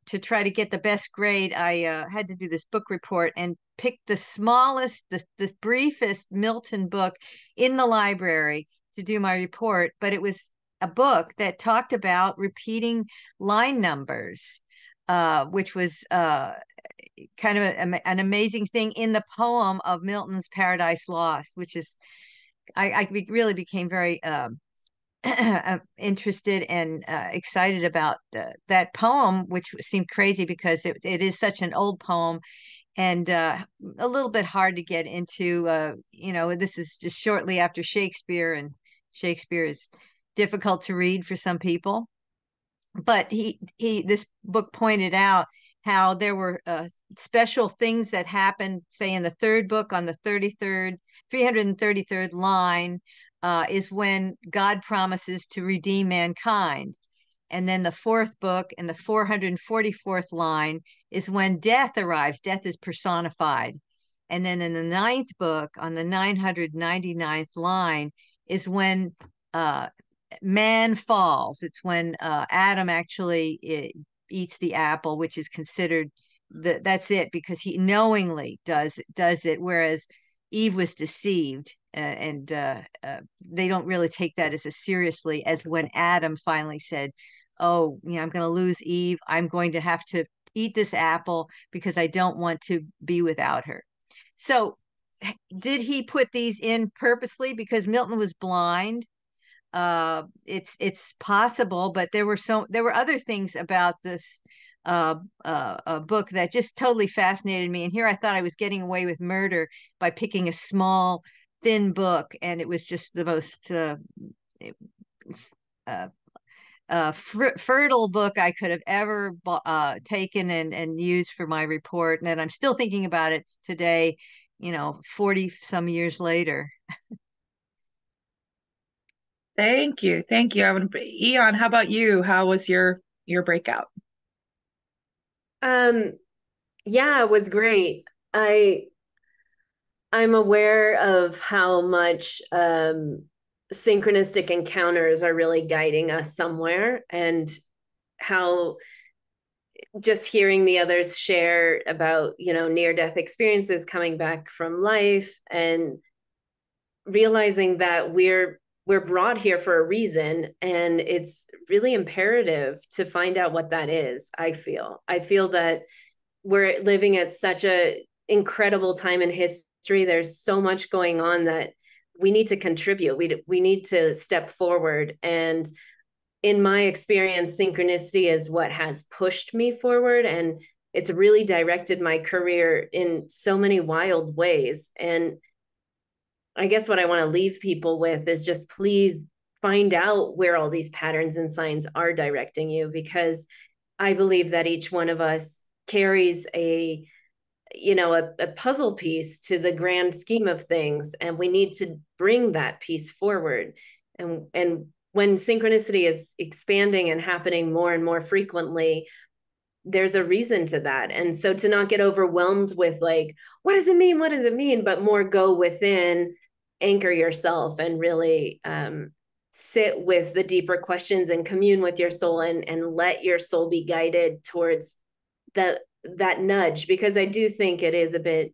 B: to try to get the best grade, I had to do this book report and pick the smallest, the briefest Milton book in the library to do my report. But it was a book that talked about repeating line numbers, which was kind of an amazing thing in the poem of Milton's Paradise Lost, which is, I really became very interested and excited about that poem, which seemed crazy because it is such an old poem and a little bit hard to get into. This is just shortly after Shakespeare, and Shakespeare is difficult to read for some people. But this book pointed out how there were special things that happened, say in the third book on the 333rd line, is when God promises to redeem mankind. And then the fourth book in the 444th line is when death arrives. Death is personified. And then in the ninth book on the 999th line is when man falls. It's when Adam actually eats the apple, which is considered that's it, because he knowingly does it, whereas Eve was deceived. And they don't really take that as seriously as when Adam finally said, oh, I'm going to lose Eve. I'm going to have to eat this apple because I don't want to be without her. So did he put these in purposely because Milton was blind? It's possible, but there were other things about this book that just totally fascinated me. And here I thought I was getting away with murder by picking a small, thin book, and it was just the most fertile book I could have ever taken and used for my report. And I'm still thinking about it today, 40 some years later.
A: Thank you. Thank you. Aeon, how about you? How was your breakout?
F: Yeah, it was great. I'm aware of how much synchronistic encounters are really guiding us somewhere, and how just hearing the others share about, near-death experiences, coming back from life, and realizing that we're brought here for a reason, and it's really imperative to find out what that is. I feel that we're living at such a incredible time in history. There's so much going on that we need to contribute. We need to step forward. And in my experience, synchronicity is what has pushed me forward, and it's really directed my career in so many wild ways. And I guess what I want to leave people with is just please find out where all these patterns and signs are directing you, because I believe that each one of us carries a puzzle piece to the grand scheme of things, and we need to bring that piece forward. And when synchronicity is expanding and happening more and more frequently, there's a reason to that. And so to not get overwhelmed with like, what does it mean? What does it mean? But more go within, anchor yourself, and really sit with the deeper questions and commune with your soul, and let your soul be guided towards that nudge. Because I do think it's a bit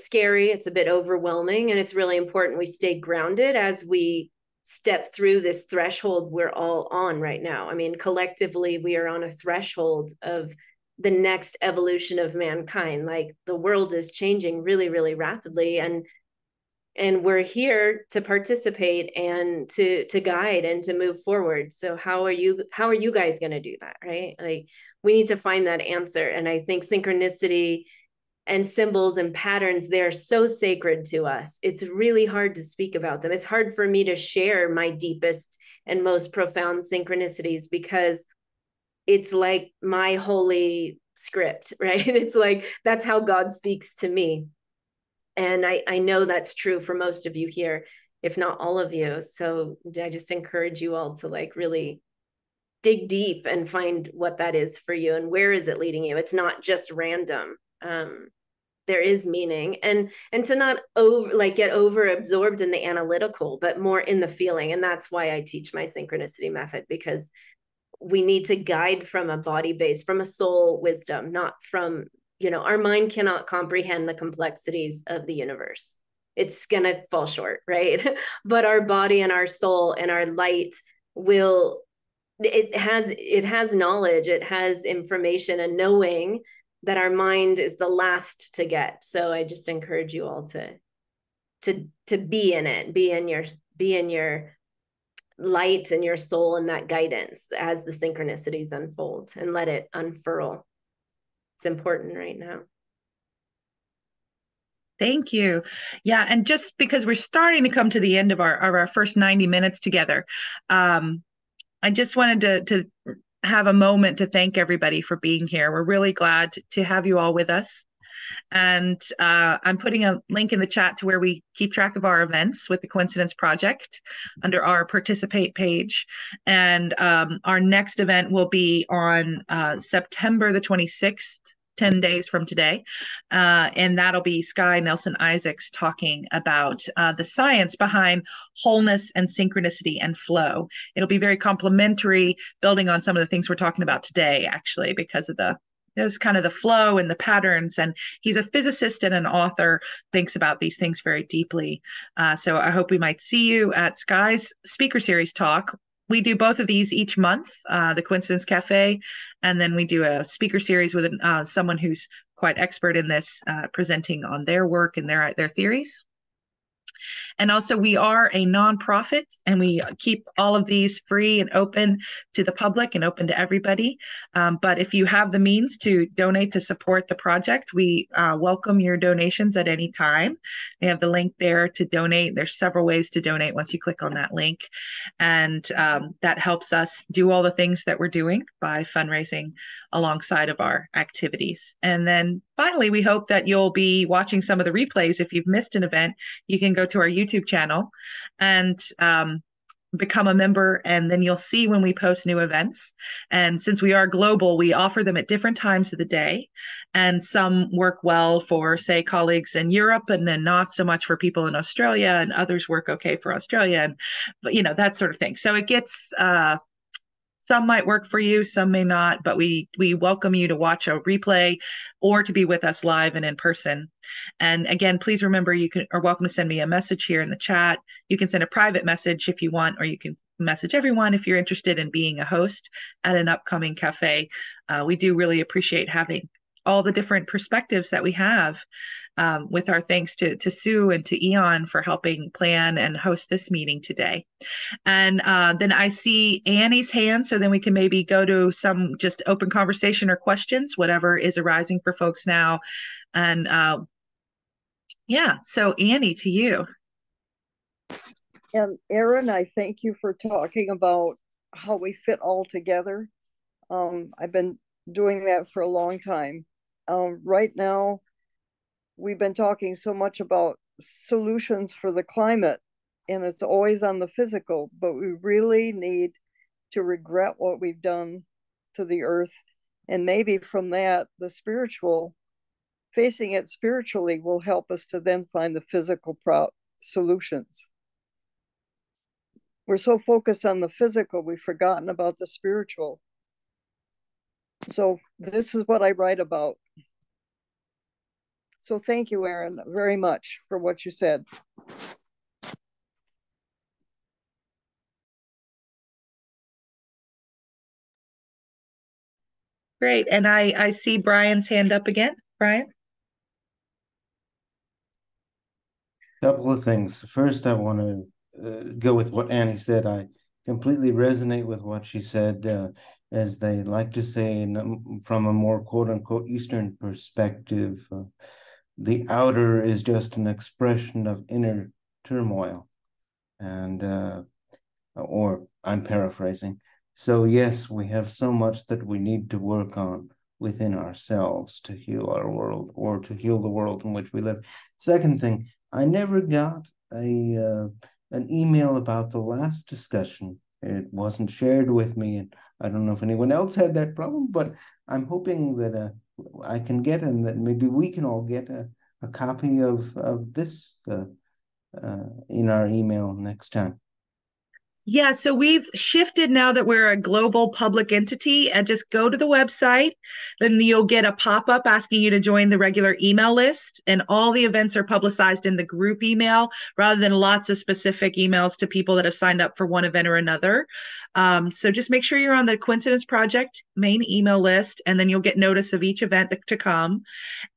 F: scary, it's a bit overwhelming, and it's really important we stay grounded as we step through this threshold we're all on right now. I mean, collectively, we are on a threshold of the next evolution of mankind. Like, the world is changing really, really rapidly, and we're here to participate and to guide and to move forward. So how are you guys going to do that, right? Like, we need to find that answer. And I think synchronicity and symbols and patterns, they're so sacred to us. It's really hard to speak about them. It's hard for me to share my deepest and most profound synchronicities, because it's like my holy script, right? It's like, that's how God speaks to me. And I know that's true for most of you here, if not all of you. So I just encourage you all to like really dig deep and find what that is for you, and where is it leading you. It's not just random. There is meaning, and to not get over absorbed in the analytical, but more in the feeling. And that's why I teach my synchronicity method, because we need to guide from a body base, from a soul wisdom, not from, our mind cannot comprehend the complexities of the universe. It's going to fall short, right? But our body and our soul and our light will, it has knowledge, it has information and knowing that our mind is the last to get. So I just encourage you all to be in it, be in your light and your soul and that guidance as the synchronicities unfold, and let it unfurl. It's important right now.
A: Thank you. Yeah, and just because we're starting to come to the end of our first 90 minutes together, I just wanted to have a moment to thank everybody for being here. We're really glad to have you all with us. And I'm putting a link in the chat to where we keep track of our events with the Coincidence Project under our participate page. And our next event will be on September the 26th, 10 days from today. And that'll be Sky Nelson Isaacs talking about the science behind wholeness and synchronicity and flow. It'll be very complementary, building on some of the things we're talking about today, actually, because of there's kind of the flow and the patterns. And he's a physicist and an author, thinks about these things very deeply. So I hope we might see you at Sky's Speaker Series talk. We do both of these each month, the Coincidence Cafe, and then we do a speaker series with someone who's quite expert in this, presenting on their work and their theories. And also, we are a nonprofit, and we keep all of these free and open to the public and open to everybody. But if you have the means to donate to support the project, we welcome your donations at any time. We have the link there to donate. There's several ways to donate once you click on that link. And that helps us do all the things that we're doing by fundraising alongside of our activities. And then finally, we hope that you'll be watching some of the replays. If you've missed an event, you can go to our YouTube channel and become a member, and then you'll see when we post new events. And since we are global, we offer them at different times of the day, and some work well for, say, colleagues in Europe, and then not so much for people in Australia, and others work okay for Australia, and that sort of thing. So it gets some might work for you, some may not, but we welcome you to watch a replay or to be with us live and in person. And again, please remember, you are welcome to send me a message here in the chat. You can send a private message if you want, or you can message everyone if you're interested in being a host at an upcoming cafe. We do really appreciate having all the different perspectives that we have, with our thanks to Sue and to Aeon for helping plan and host this meeting today. And then I see Annie's hand, so then we can maybe go to some just open conversation or questions, whatever is arising for folks now. And yeah, so Annie, to you.
J: And Erin, I thank you for talking about how we fit all together. I've been doing that for a long time. Right now, we've been talking so much about solutions for the climate, and it's always on the physical, but we really need to regret what we've done to the earth. And maybe from that, the spiritual, facing it spiritually will help us to then find the physical solutions. We're so focused on the physical, we've forgotten about the spiritual. So this is what I write about. So thank you, Erin, very much for what you said.
A: Great. And I see Brian's hand up again. Brian?
D: Couple of things. First, I want to go with what Annie said. I completely resonate with what she said. As they like to say, from a more quote-unquote Eastern perspective, the outer is just an expression of inner turmoil. And, or I'm paraphrasing. So yes, we have so much that we need to work on within ourselves to heal our world, or to heal the world in which we live. Second thing, I never got an email about the last discussion. It wasn't shared with me, and I don't know if anyone else had that problem, but I'm hoping that I can get, and that maybe we can all get a copy of this in our email next time.
A: Yeah, so we've shifted now that we're a global public entity, and just go to the website, then you'll get a pop-up asking you to join the regular email list, and all the events are publicized in the group email rather than lots of specific emails to people that have signed up for one event or another. So just make sure you're on the Coincidence Project main email list, and then you'll get notice of each event to come.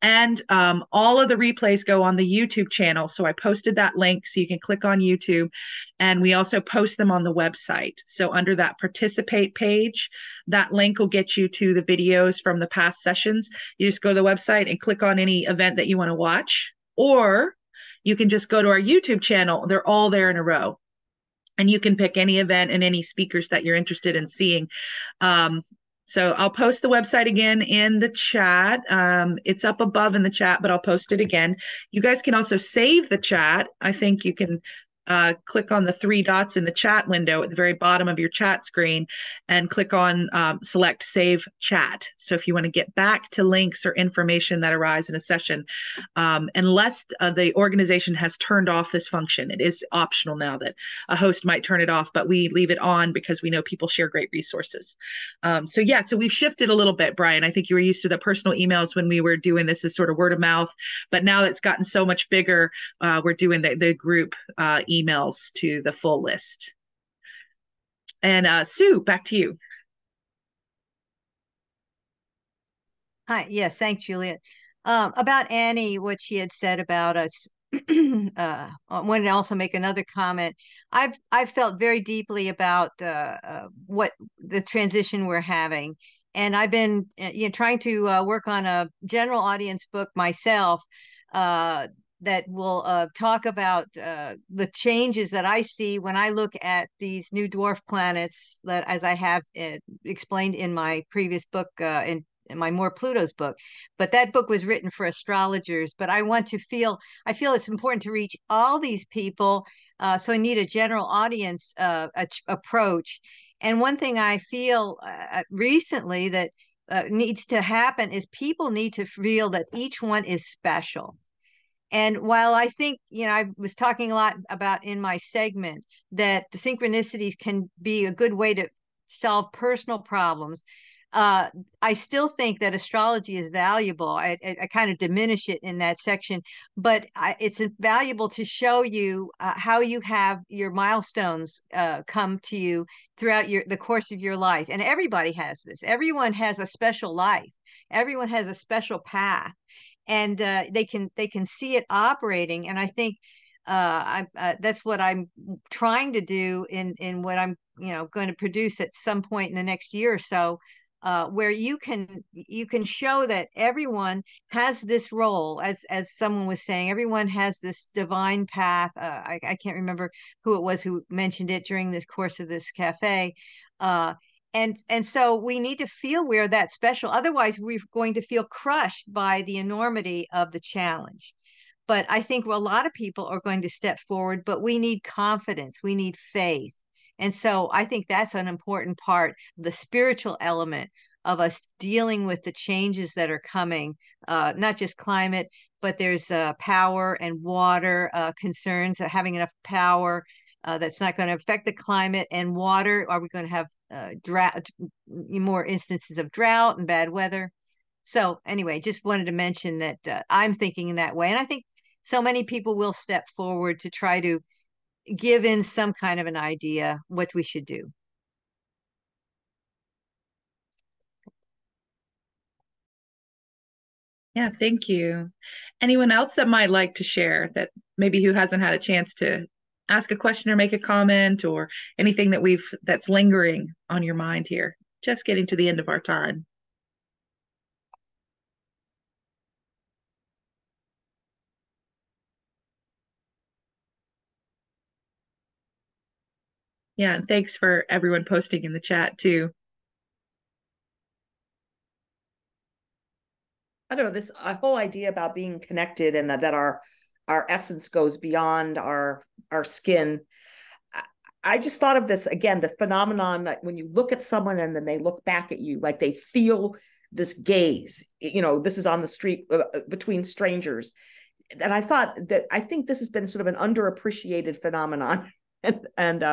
A: And all of the replays go on the YouTube channel. So I posted that link so you can click on YouTube. And we also post them on the website. So under that participate page, that link will get you to the videos from the past sessions. You just go to the website and click on any event that you want to watch. Or you can just go to our YouTube channel. They're all there in a row. And you can pick any event and any speakers that you're interested in seeing. So I'll post the website again in the chat. It's up above in the chat, but I'll post it again. You guys can also save the chat. I think you can click on the three dots in the chat window at the very bottom of your chat screen and click on select Save Chat. So if you want to get back to links or information that arise in a session, unless the organization has turned off this function, it is optional now that a host might turn it off, but we leave it on because we know people share great resources. So yeah, so we've shifted a little bit, Brian. I think you were used to the personal emails when we were doing this as sort of word of mouth, but now it's gotten so much bigger, we're doing the group emails to the full list. And Sue, back to you.
B: Hi, yes, thanks, Juliet. About Annie, what she had said about us I wanted to also make another comment. I've felt very deeply about what the transition we're having, and I've been trying to work on a general audience book myself that will talk about the changes that I see when I look at these new dwarf planets that, as I have explained in my previous book, in my More Plutos book. But that book was written for astrologers. But I feel it's important to reach all these people. So I need a general audience approach. And one thing I feel recently that needs to happen is people need to feel that each one is special. And while I think, I was talking a lot about in my segment that the synchronicities can be a good way to solve personal problems, I still think that astrology is valuable. I kind of diminish it in that section, but it's valuable to show you how you have your milestones come to you throughout the course of your life. And everybody has this. Everyone has a special life. Everyone has a special path, and they can see it operating. And I think that's what I'm trying to do in what I'm going to produce at some point in the next year or so, where you can show that everyone has this role, as someone was saying, everyone has this divine path. I can't remember who it was who mentioned it during the course of this cafe. And so we need to feel we're that special. Otherwise, we're going to feel crushed by the enormity of the challenge. But I think a lot of people are going to step forward, but we need confidence. We need faith. And so I think that's an important part, the spiritual element of us dealing with the changes that are coming, not just climate, but there's power and water concerns, having enough power that's not going to affect the climate and water. Are we going to have drought, more instances of drought and bad weather? So anyway, just wanted to mention that I'm thinking in that way. And I think so many people will step forward to try to give in some kind of an idea what we should do.
A: Yeah, thank you. Anyone else that might like to share, that maybe who hasn't had a chance to ask a question or make a comment, or anything that's lingering on your mind here? Just getting to the end of our time. Yeah, and thanks for everyone posting in the chat too.
K: I don't know, this whole idea about being connected and that our essence goes beyond our skin. I just thought of this again, the phenomenon that when you look at someone and then they look back at you, like they feel this gaze, this is on the street between strangers. And I think this has been sort of an underappreciated phenomenon. and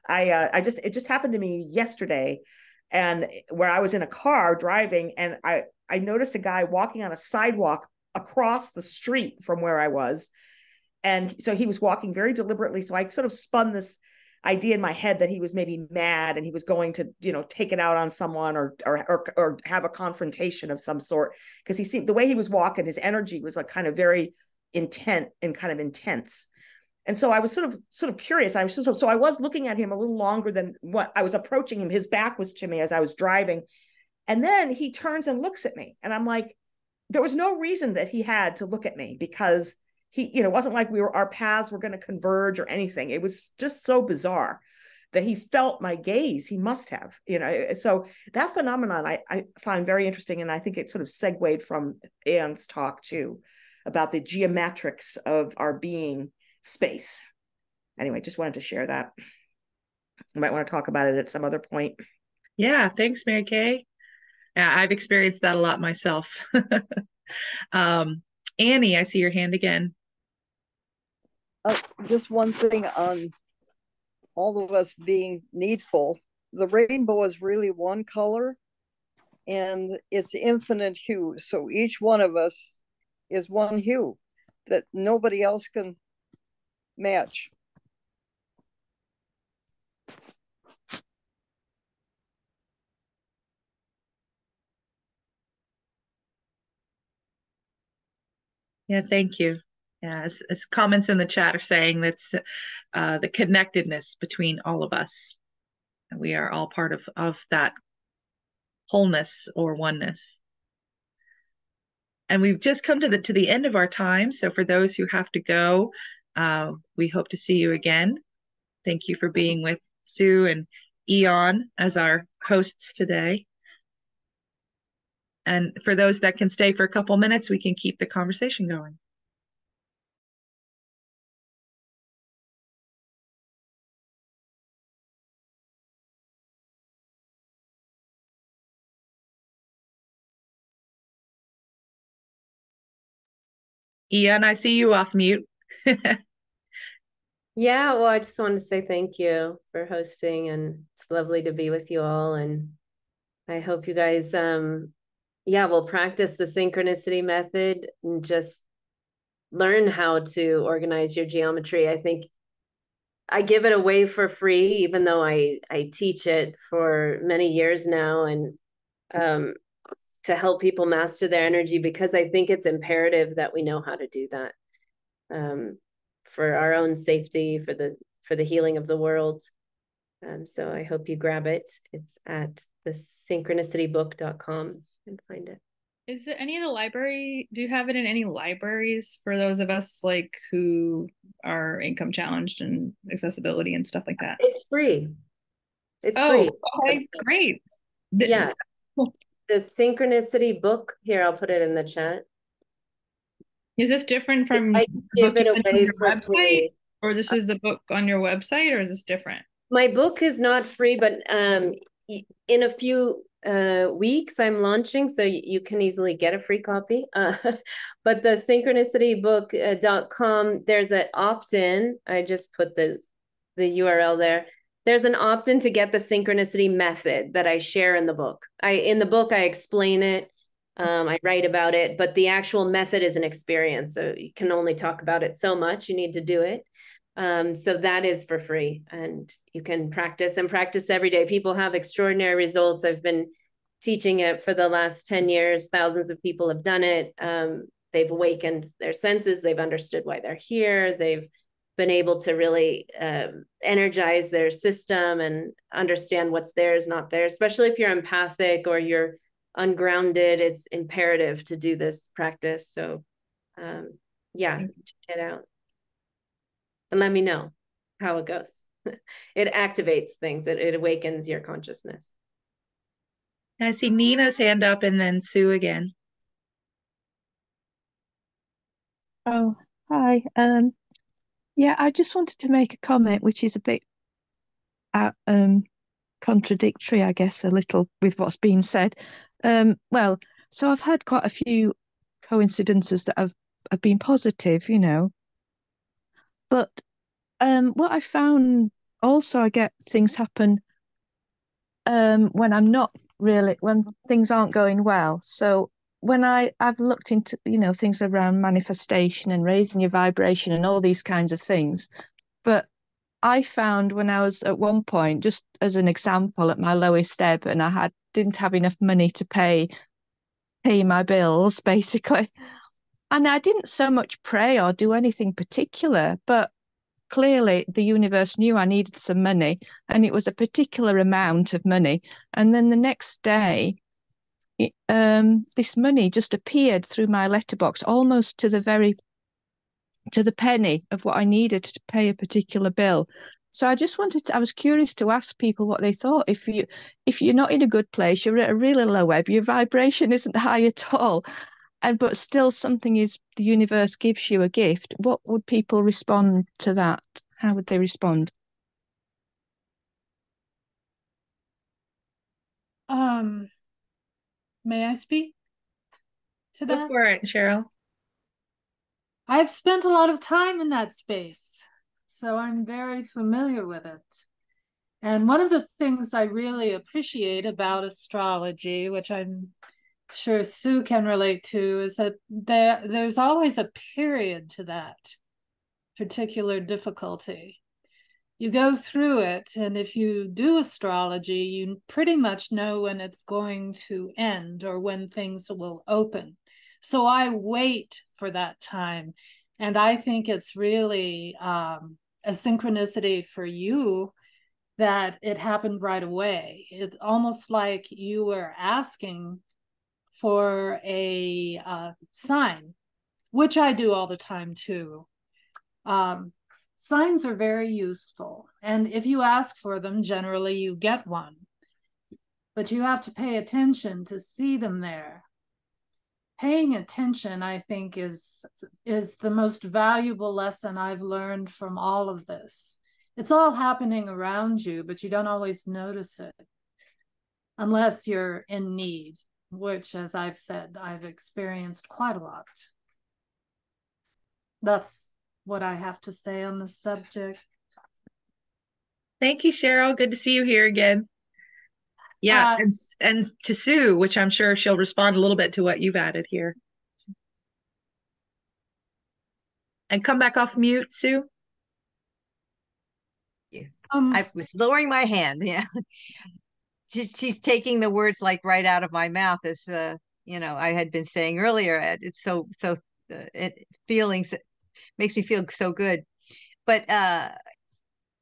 K: it just happened to me yesterday, and where I was in a car driving, and I noticed a guy walking on a sidewalk across the street from where I was. And so he was walking very deliberately. So I sort of spun this idea in my head that he was maybe mad and he was going to, take it out on someone or have a confrontation of some sort. Because he seemed, the way he was walking, his energy was like kind of very intent and kind of intense. And so I was sort of curious. So I was looking at him a little longer than what I was approaching him. His back was to me as I was driving. And then he turns and looks at me. And I'm like, there was no reason that he had to look at me, because he, it wasn't like our paths were going to converge or anything. It was just so bizarre that he felt my gaze. He must have, so that phenomenon I find very interesting. And I think it sort of segued from Aeon's talk too, about the geometrics of our being space. Anyway, just wanted to share that. You might want to talk about it at some other point.
A: Yeah, thanks, Mary Kay. Yeah, I've experienced that a lot myself. Annie, I see your hand again.
J: Just one thing on all of us being needful. The rainbow is really one color, and it's infinite hues. So each one of us is one hue that nobody else can match.
A: Yeah, thank you. Yeah, as comments in the chat are saying, that's the connectedness between all of us. We are all part of that wholeness or oneness. And we've just come to the end of our time. So for those who have to go, we hope to see you again. Thank you for being with Sue and Aeon as our hosts today. And for those that can stay for a couple minutes, we can keep the conversation going. Aeon, I see you off mute.
F: Yeah, well, I just want to say thank you for hosting, and it's lovely to be with you all. And I hope you guys, will practice the synchronicity method and just learn how to organize your geometry. I think I give it away for free, even though I teach it for many years now, and to help people master their energy, because I think it's imperative that we know how to do that. For our own safety, for the healing of the world. So I hope you grab it. It's at the synchronicitybook.com and find it.
C: Is it any of the library? Do you have it in any libraries for those of us like who are income challenged and accessibility and stuff like that?
F: It's free. It's free.
C: Okay, great.
F: Yeah. The Synchronicity book, here, I'll put it in the chat.
C: Is this different from
F: I give it
C: on
F: away
C: your
F: for
C: website,
F: free.
C: or this is the book on your website, or is this different?
F: My book is not free, but in a few weeks I'm launching, so you can easily get a free copy. But the synchronicitybook.com, there's an opt-in. I just put the URL there. There's an opt-in to get the synchronicity method that I share in the book. In the book I explain it. I write about it, but the actual method is an experience. So you can only talk about it so much. You need to do it. So that is for free, and you can practice every day. People have extraordinary results. I've been teaching it for the last 10 years. Thousands of people have done it. They've awakened their senses. They've understood why they're here. They've been able to really energize their system and understand what's theirs, not theirs, especially if you're empathic or you're ungrounded. It's imperative to do this practice. So check it out and let me know how it goes. It activates things. It awakens your consciousness.
A: I see Nina's hand up and then Sue again.
L: Oh, hi. Yeah, I just wanted to make a comment, which is a bit contradictory, I guess, a little with what's been said. Well, so I've had quite a few coincidences that have been positive, you know. But what I found also, I get things happen when I'm not really, when things aren't going well. So when I've looked into, you know, things around manifestation and raising your vibration and all these kinds of things. But I found when I was at one point, just as an example, at my lowest ebb, and I didn't have enough money to pay my bills, basically. And I didn't so much pray or do anything particular, but clearly the universe knew I needed some money, and it was a particular amount of money. And then the next day, this money just appeared through my letterbox, almost to the penny of what I needed to pay a particular bill. So I was curious to ask people what they thought. If you're not in a good place, you're at a really low ebb, your vibration isn't high at all, but still the universe gives you a gift. What would people respond to that? How would they respond?
M: May I speak to that?
A: Go for it, Cheryl.
M: I've spent a lot of time in that space, so I'm very familiar with it. And one of the things I really appreciate about astrology, which I'm sure Sue can relate to, is that there's always a period to that particular difficulty. You go through it, and if you do astrology, you pretty much know when it's going to end or when things will open. So I wait for that time. And I think it's really a synchronicity for you that it happened right away. It's almost like you were asking for a sign, which I do all the time too. Signs are very useful. And if you ask for them, generally you get one. But you have to pay attention to see them there. Paying attention, I think, is the most valuable lesson I've learned from all of this. It's all happening around you, but you don't always notice it unless you're in need, which, as I've said, I've experienced quite a lot. That's what I have to say on this subject.
A: Thank you, Cheryl. Good to see you here again. Yeah, and to Sue, which I'm sure she'll respond a little bit to what you've added here. And come back off mute, Sue.
B: I was lowering my hand. Yeah, she's taking the words like right out of my mouth, as you know, I had been saying earlier. It's so it feelings makes me feel so good. But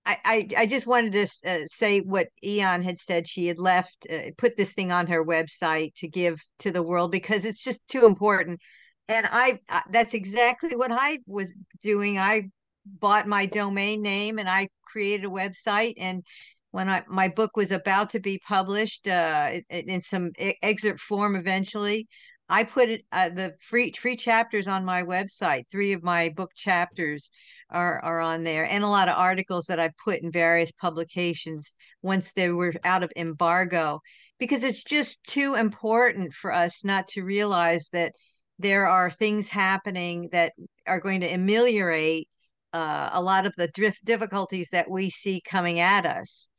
B: I just wanted to say what Aeon had said. She had left, put this thing on her website to give to the world because it's just too important. And that's exactly what I was doing. I bought my domain name and I created a website. And when my book was about to be published in some excerpt form eventually, I put it the free chapters on my website. 3 of my book chapters are on there, and a lot of articles that I put in various publications once they were out of embargo, because it's just too important for us not to realize that there are things happening that are going to ameliorate a lot of the difficulties that we see coming at us.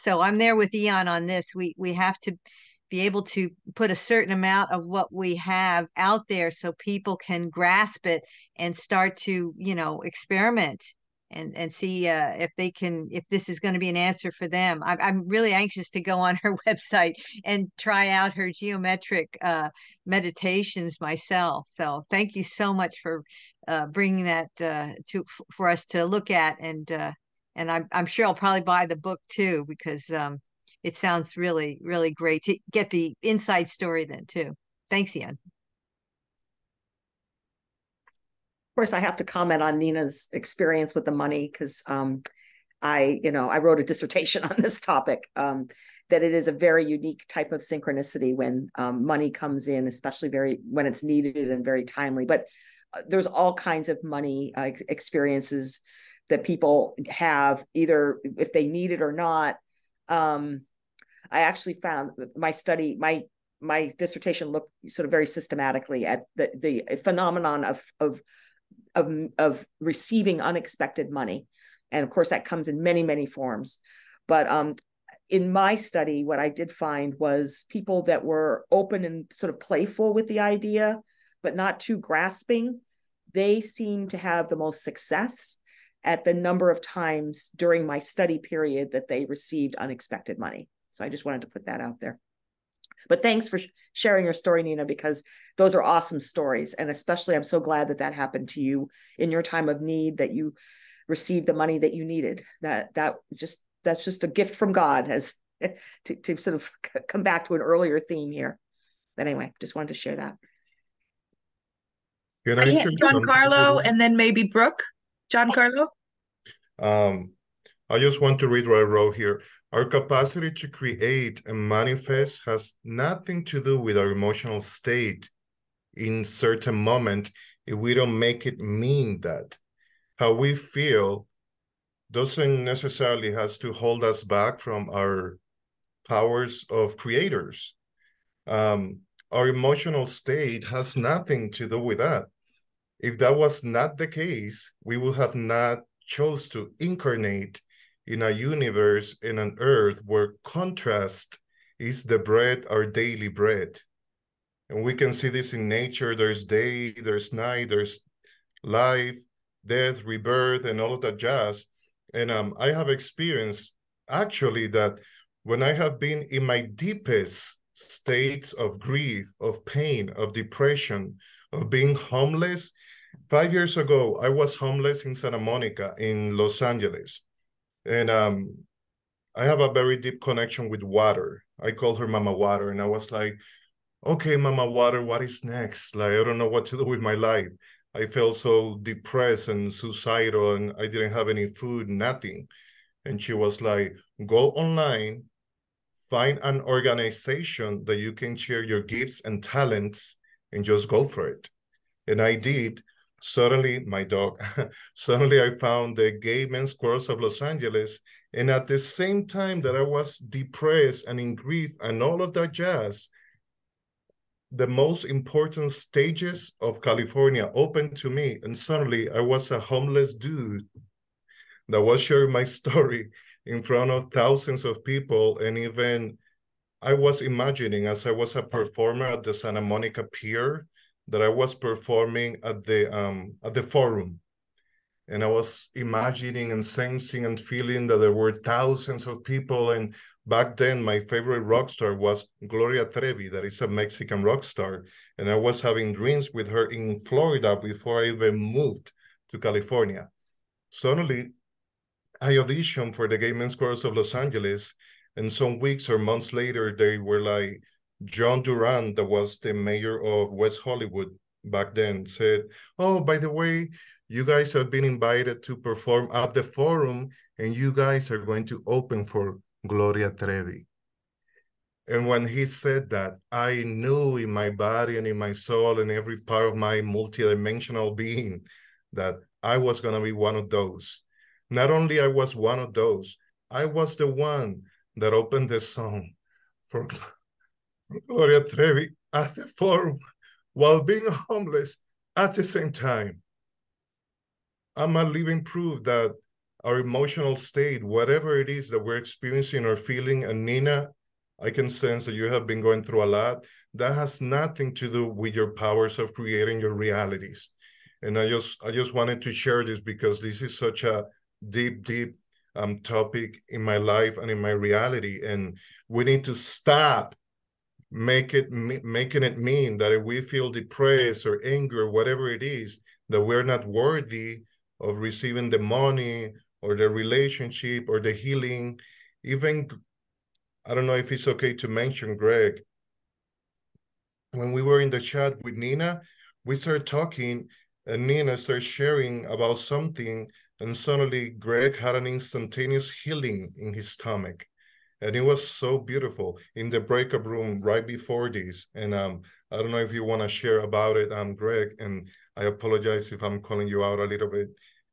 B: So I'm there with Aeon on this. We have to be able to put a certain amount of what we have out there so people can grasp it and start to, you know, experiment and see if they can, if this is going to be an answer for them. I'm really anxious to go on her website and try out her geometric meditations myself. So thank you so much for bringing that for us to look at, and I'm sure I'll probably buy the book too, because it sounds really, really great to get the inside story then too. Thanks, Aeon.
K: Of course, I have to comment on Nina's experience with the money, because I wrote a dissertation on this topic, that it is a very unique type of synchronicity when money comes in, especially when it's needed and very timely. But there's all kinds of money experiences that people have, either if they need it or not. I actually found my dissertation looked sort of very systematically at the phenomenon of receiving unexpected money. And of course that comes in many, many forms. But in my study, what I did find was people that were open and sort of playful with the idea, but not too grasping, they seemed to have the most success at the number of times during my study period that they received unexpected money. So I just wanted to put that out there. But thanks for sharing your story, Nina, because those are awesome stories. And especially, I'm so glad that happened to you in your time of need, that you received the money that you needed. That's just a gift from God, as to sort of come back to an earlier theme here. But anyway, just wanted to share that.
A: Giancarlo, and then maybe Brooke. Giancarlo?
N: I just want to read what I wrote here. Our capacity to create and manifest has nothing to do with our emotional state in certain moment if we don't make it mean that. How we feel doesn't necessarily has to hold us back from our powers of creators. Our emotional state has nothing to do with that. If that was not the case, we would have not chose to incarnate in a universe, in an earth where contrast is the bread, our daily bread. And we can see this in nature. There's day, there's night, there's life, death, rebirth, and all of that jazz. And I have experienced actually that when I have been in my deepest states of grief, of pain, of depression, of being homeless, 5 years ago, I was homeless in Santa Monica in Los Angeles. And I have a very deep connection with water. I call her Mama Water. And I was like, okay, Mama Water, what is next? Like, I don't know what to do with my life. I felt so depressed and suicidal, and I didn't have any food, nothing. And she was like, go online, find an organization that you can share your gifts and talents, and just go for it. And I did. Suddenly, my dog, suddenly I found the Gay Men's Chorus of Los Angeles. And at the same time that I was depressed and in grief and all of that jazz, the most important stages of California opened to me. And suddenly I was a homeless dude that was sharing my story in front of thousands of people. And even I was imagining, as I was a performer at the Santa Monica Pier, that I was performing at the forum. And I was imagining and sensing and feeling that there were thousands of people. And back then, my favorite rock star was Gloria Trevi, that is a Mexican rock star. And I was having dreams with her in Florida before I even moved to California. Suddenly, I auditioned for the Gay Men's Chorus of Los Angeles. And some weeks or months later, they were like, John Duran, that was the mayor of West Hollywood back then, said, oh, by the way, you guys have been invited to perform at the forum, and you guys are going to open for Gloria Trevi. And when he said that, I knew in my body and in my soul and every part of my multidimensional being that I was going to be one of those. Not only I was one of those, I was the one that opened the song for Gloria Trevi at the forum while being homeless at the same time. I'm a living proof that our emotional state, whatever it is that we're experiencing or feeling, and Nina, I can sense that you have been going through a lot. That has nothing to do with your powers of creating your realities. And I just wanted to share this because this is such a deep topic in my life and in my reality. And we need to stop making it mean that if we feel depressed or angry or whatever it is, that we're not worthy of receiving the money or the relationship or the healing. Even, I don't know if it's okay to mention, Greg, when we were in the chat with Nina, we started talking and Nina started sharing about something, and suddenly Greg had an instantaneous healing in his stomach. And it was so beautiful in the breakup room right before this. And I don't know if you want to share about it, Greg, and I apologize if I'm calling you out a little bit.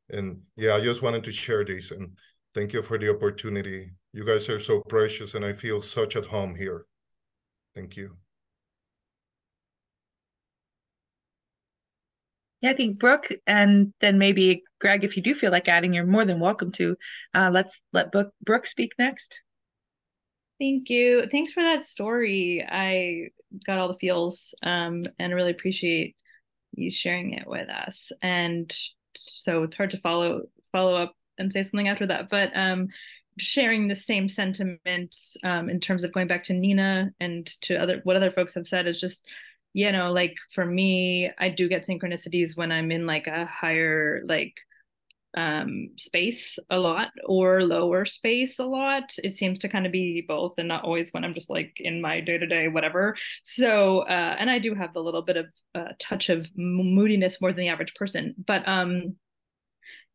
N: And yeah, I just wanted to share this, and thank you for the opportunity. You guys are so precious, and I feel such at home here. Thank you.
A: Yeah, I think Brooke, and then maybe Greg, if you do feel like adding, you're more than welcome to. Let's let Brooke speak next.
C: Thank you. Thanks for that story. I got all the feels, and I really appreciate you sharing it with us. And so it's hard to follow up and say something after that, but sharing the same sentiments in terms of going back to Nina and to what other folks have said is just, you know, like for me, I do get synchronicities when I'm in like a higher space a lot or lower space a lot. It seems to kind of be both, and not always when I'm just like in my day-to-day whatever. So and I do have a little bit of touch of moodiness more than the average person, but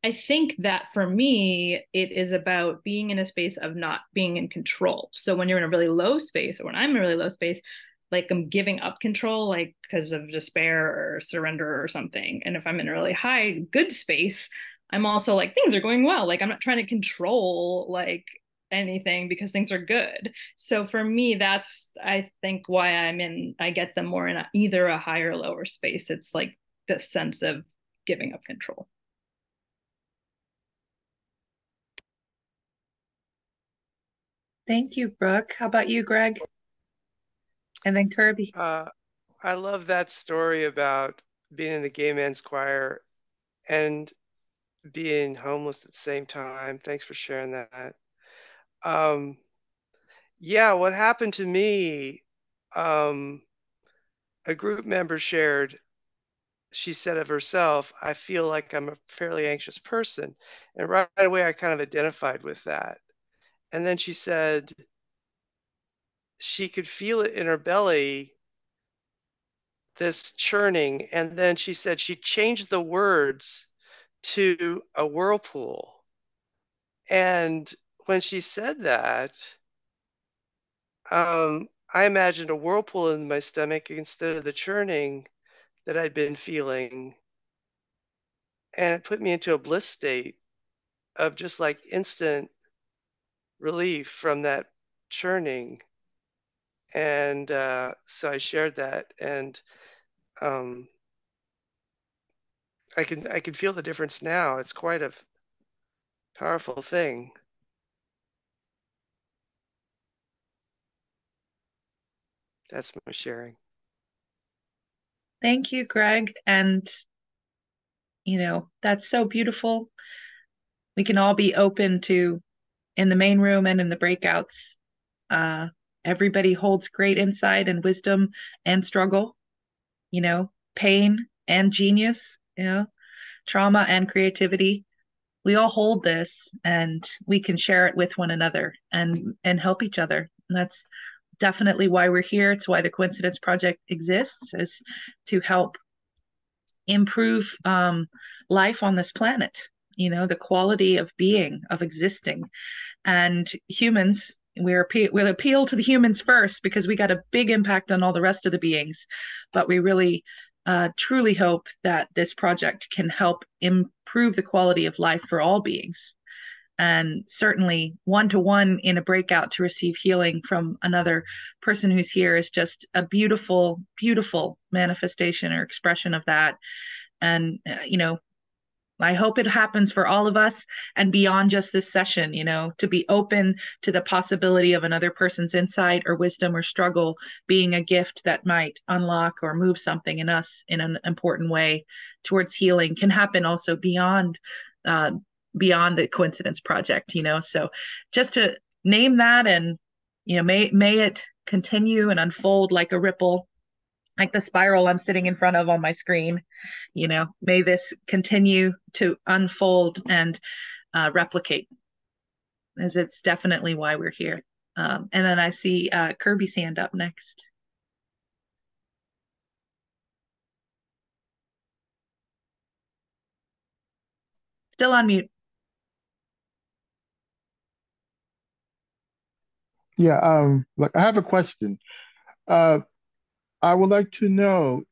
C: I think that for me it is about being in a space of not being in control. So when you're in a really low space, or when I'm in a really low space, like I'm giving up control, like because of despair or surrender or something. And if I'm in a really high good space, I'm also like, things are going well. Like I'm not trying to control like anything because things are good. So for me, that's, I think, why I get them more in either a higher or lower space. It's like the sense of giving up control.
A: Thank you, Brooke. How about you, Greg? And then Kirby.
O: I love that story about being in the gay men's choir and being homeless at the same time. Thanks for sharing that. Yeah, what happened to me, a group member shared she said of herself, I feel like I'm a fairly anxious person. And right away, I kind of identified with that. And then she said she could feel it in her belly, this churning. And then she said she changed the words to a whirlpool. And when she said that, I imagined a whirlpool in my stomach instead of the churning that I'd been feeling. And it put me into a bliss state of just like instant relief from that churning. And so I shared that, and I can feel the difference now. It's quite a powerful thing. That's my sharing.
A: Thank you, Greg. And, that's so beautiful. We can all be open to, in the main room and in the breakouts. Everybody holds great insight and wisdom and struggle, pain and genius, trauma and creativity. We all hold this, and we can share it with one another and help each other. And that's definitely why we're here. It's why the Coincidence Project exists, is to help improve life on this planet, the quality of being, of existing. And humans, we'll appeal to the humans first because we got a big impact on all the rest of the beings. But we really truly hope that this project can help improve the quality of life for all beings. And certainly one-to-one in a breakout to receive healing from another person who's here is just a beautiful, beautiful manifestation or expression of that. And, I hope it happens for all of us and beyond just this session, to be open to the possibility of another person's insight or wisdom or struggle being a gift that might unlock or move something in us in an important way towards healing, can happen also beyond the Coincidence Project, so just to name that, and may it continue and unfold like a ripple, like the spiral I'm sitting in front of on my screen. May this continue to unfold and replicate, as it's definitely why we're here. And then I see Kirby's hand up next. Still on mute.
E: Yeah, I have a question. I would like to know,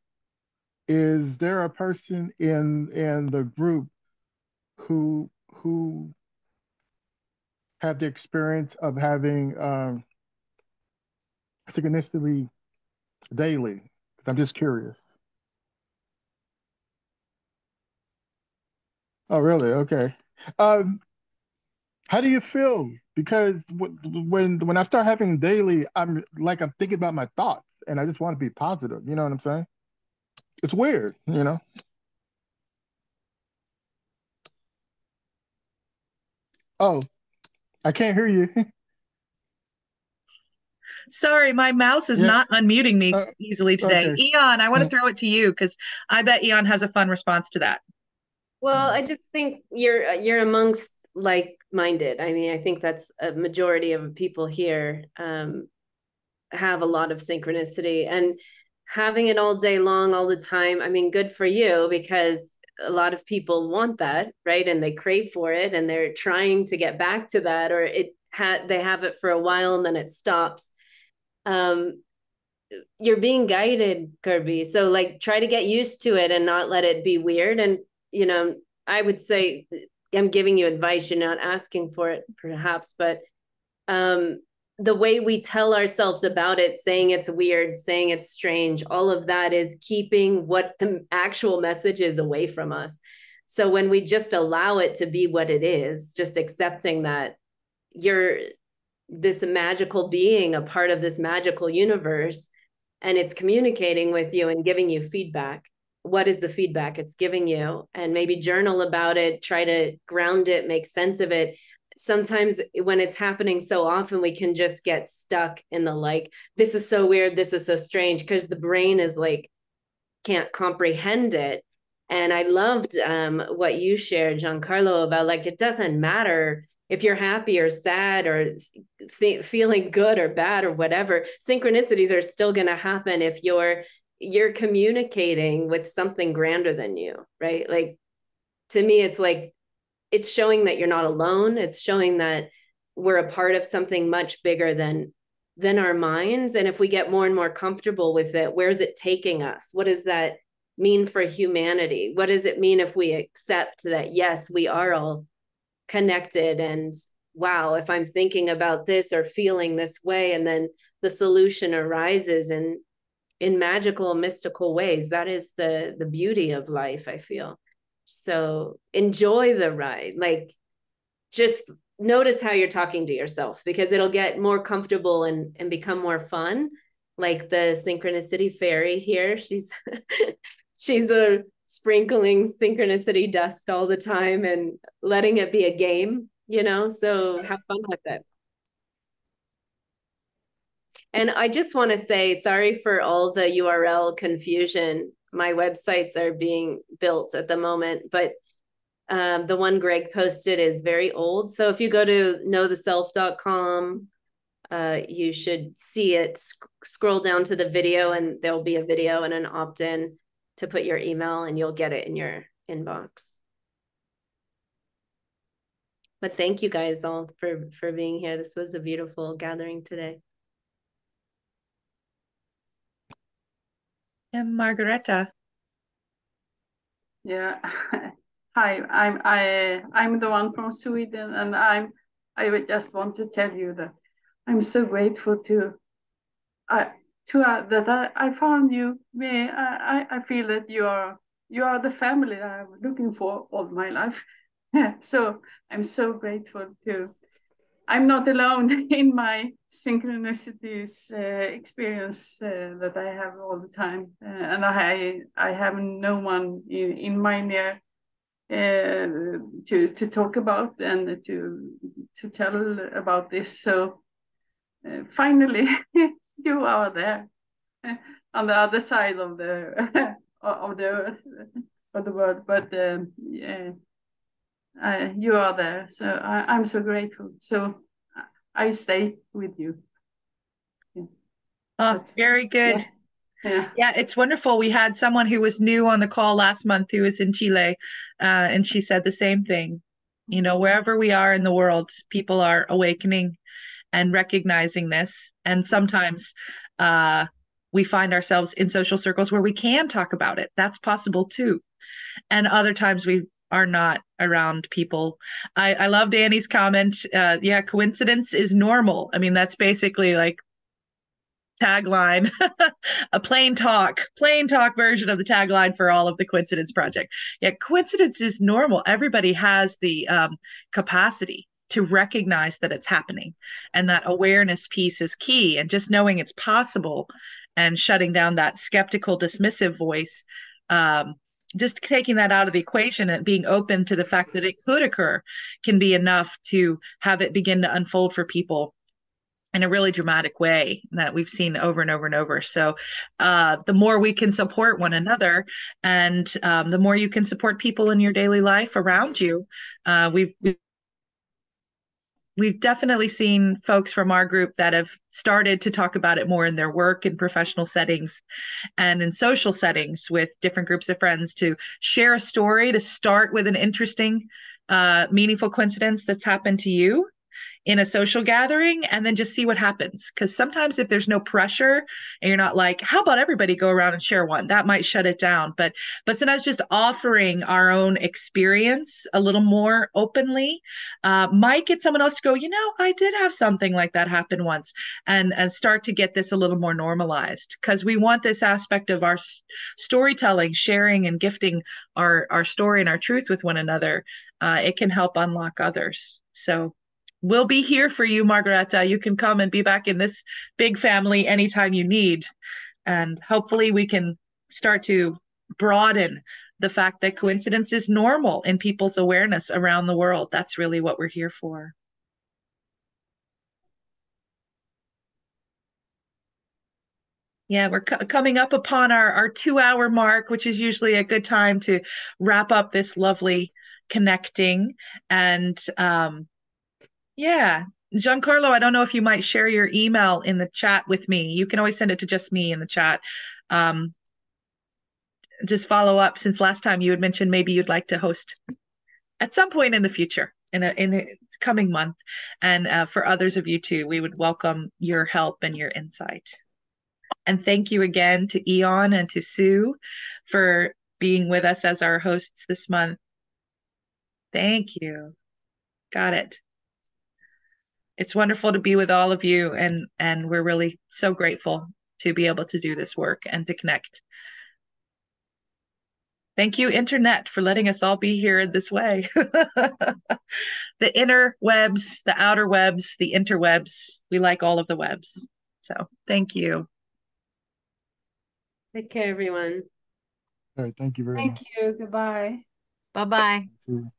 E: is there a person in the group who have the experience of having synchronicity daily? I'm just curious. Oh, really? Okay. How do you feel? Because when I start having daily, I'm thinking about my thoughts, and I just want to be positive. You know what I'm saying? It's weird, Oh, I can't hear you.
A: Sorry, my mouse is not unmuting me easily today.
E: Okay.
A: Eon, I want to throw it to you because I bet Eon has a fun response to that.
F: Well, I just think you're amongst like-minded. I mean, I think that's a majority of people here have a lot of synchronicity, and having it all day long, all the time. I mean, good for you, because a lot of people want that, right? And they crave for it, and they're trying to get back to that, or they have it for a while and then it stops. You're being guided, Kirby. So try to get used to it and not let it be weird. And, I would say, I'm giving you advice. You're not asking for it perhaps, but the way we tell ourselves about it, saying it's weird, saying it's strange, all of that is keeping what the actual message is away from us. So when we just allow it to be what it is, just accepting that you're this magical being, a part of this magical universe, and it's communicating with you and giving you feedback. What is the feedback it's giving you? And maybe journal about it, try to ground it, make sense of it. Sometimes when it's happening so often, we can just get stuck in the this is so weird, this is so strange, because the brain is can't comprehend it. And I loved what you shared, Giancarlo, about like, it doesn't matter if you're happy or sad or feeling good or bad or whatever. Synchronicities are still going to happen if you're communicating with something grander than you, right? Like, to me, it's like, it's showing that you're not alone. It's showing that we're a part of something much bigger than our minds. And if we get more and more comfortable with it, where's it taking us? What does that mean for humanity? What does it mean if we accept that, yes, we are all connected, and wow, if I'm thinking about this or feeling this way, and then the solution arises in magical, mystical ways. That is the beauty of life, I feel. So enjoy the ride. Like, just notice how you're talking to yourself, because it'll get more comfortable and become more fun. Like the synchronicity fairy here, she's she's a sprinkling synchronicity dust all the time and letting it be a game, so have fun with it. And I just want to say, sorry for all the URL confusion. My websites are being built at the moment, but the one Greg posted is very old. So if you go to knowtheself.com, you should see it. Scroll down to the video, and there'll be a video and an opt-in to put your email, and you'll get it in your inbox. But thank you guys all for being here. This was a beautiful gathering today.
A: And Margareta.
P: Yeah. Hi, I'm the one from Sweden, and I would just want to tell you that I'm so grateful that I found you. I feel that you are the family that I'm looking for all my life. So I'm so grateful to. I'm not alone in my synchronicities experience that I have all the time, and I have no one in my near to talk about and to tell about this. So finally, you are there on the other side of the of the earth, of the world, but yeah. You are there, so I'm so grateful. So I stay with you. Yeah.
A: Oh, very good. Yeah, it's wonderful. We had someone who was new on the call last month who was in Chile, and she said the same thing. Wherever we are in the world, people are awakening and recognizing this. And sometimes we find ourselves in social circles where we can talk about it. That's possible too. And other times we are not around people. I love Danny's comment. Yeah, coincidence is normal. I mean, that's basically like tagline, a plain talk version of the tagline for all of the Coincidence Project. Yeah, coincidence is normal. Everybody has the capacity to recognize that it's happening, and that awareness piece is key. And just knowing it's possible and shutting down that skeptical, dismissive voice, just taking that out of the equation and being open to the fact that it could occur can be enough to have it begin to unfold for people in a really dramatic way that we've seen over and over and over. So the more we can support one another, and the more you can support people in your daily life around you, we've definitely seen folks from our group that have started to talk about it more in their work and professional settings and in social settings with different groups of friends, to share a story, to start with an interesting, meaningful coincidence that's happened to you in a social gathering, and then just see what happens. Because sometimes if there's no pressure and you're not like, how about everybody go around and share one, that might shut it down. But sometimes just offering our own experience a little more openly might get someone else to go, I did have something like that happen once, and start to get this a little more normalized. Because we want this aspect of our storytelling, sharing and gifting our story and our truth with one another. It can help unlock others. So we'll be here for you, Margareta. You can come and be back in this big family anytime you need. And hopefully we can start to broaden the fact that coincidence is normal in people's awareness around the world. That's really what we're here for. Yeah, we're coming up upon our 2-hour mark, which is usually a good time to wrap up this lovely connecting. And yeah, Giancarlo, I don't know if you might share your email in the chat with me. You can always send it to just me in the chat. Just follow up, since last time you had mentioned maybe you'd like to host at some point in the future, in a coming month. And for others of you too, we would welcome your help and your insight. And thank you again to Aeon and to Sue for being with us as our hosts this month. Thank you. Got it. It's wonderful to be with all of you, and we're really so grateful to be able to do this work and to connect. Thank you, Internet, for letting us all be here this way. The inner webs, the outer webs, the interwebs. We like all of the webs. So thank you.
F: Take care, everyone.
E: All right, thank you very much.
M: Thank you. Goodbye.
B: Bye-bye.
E: See you.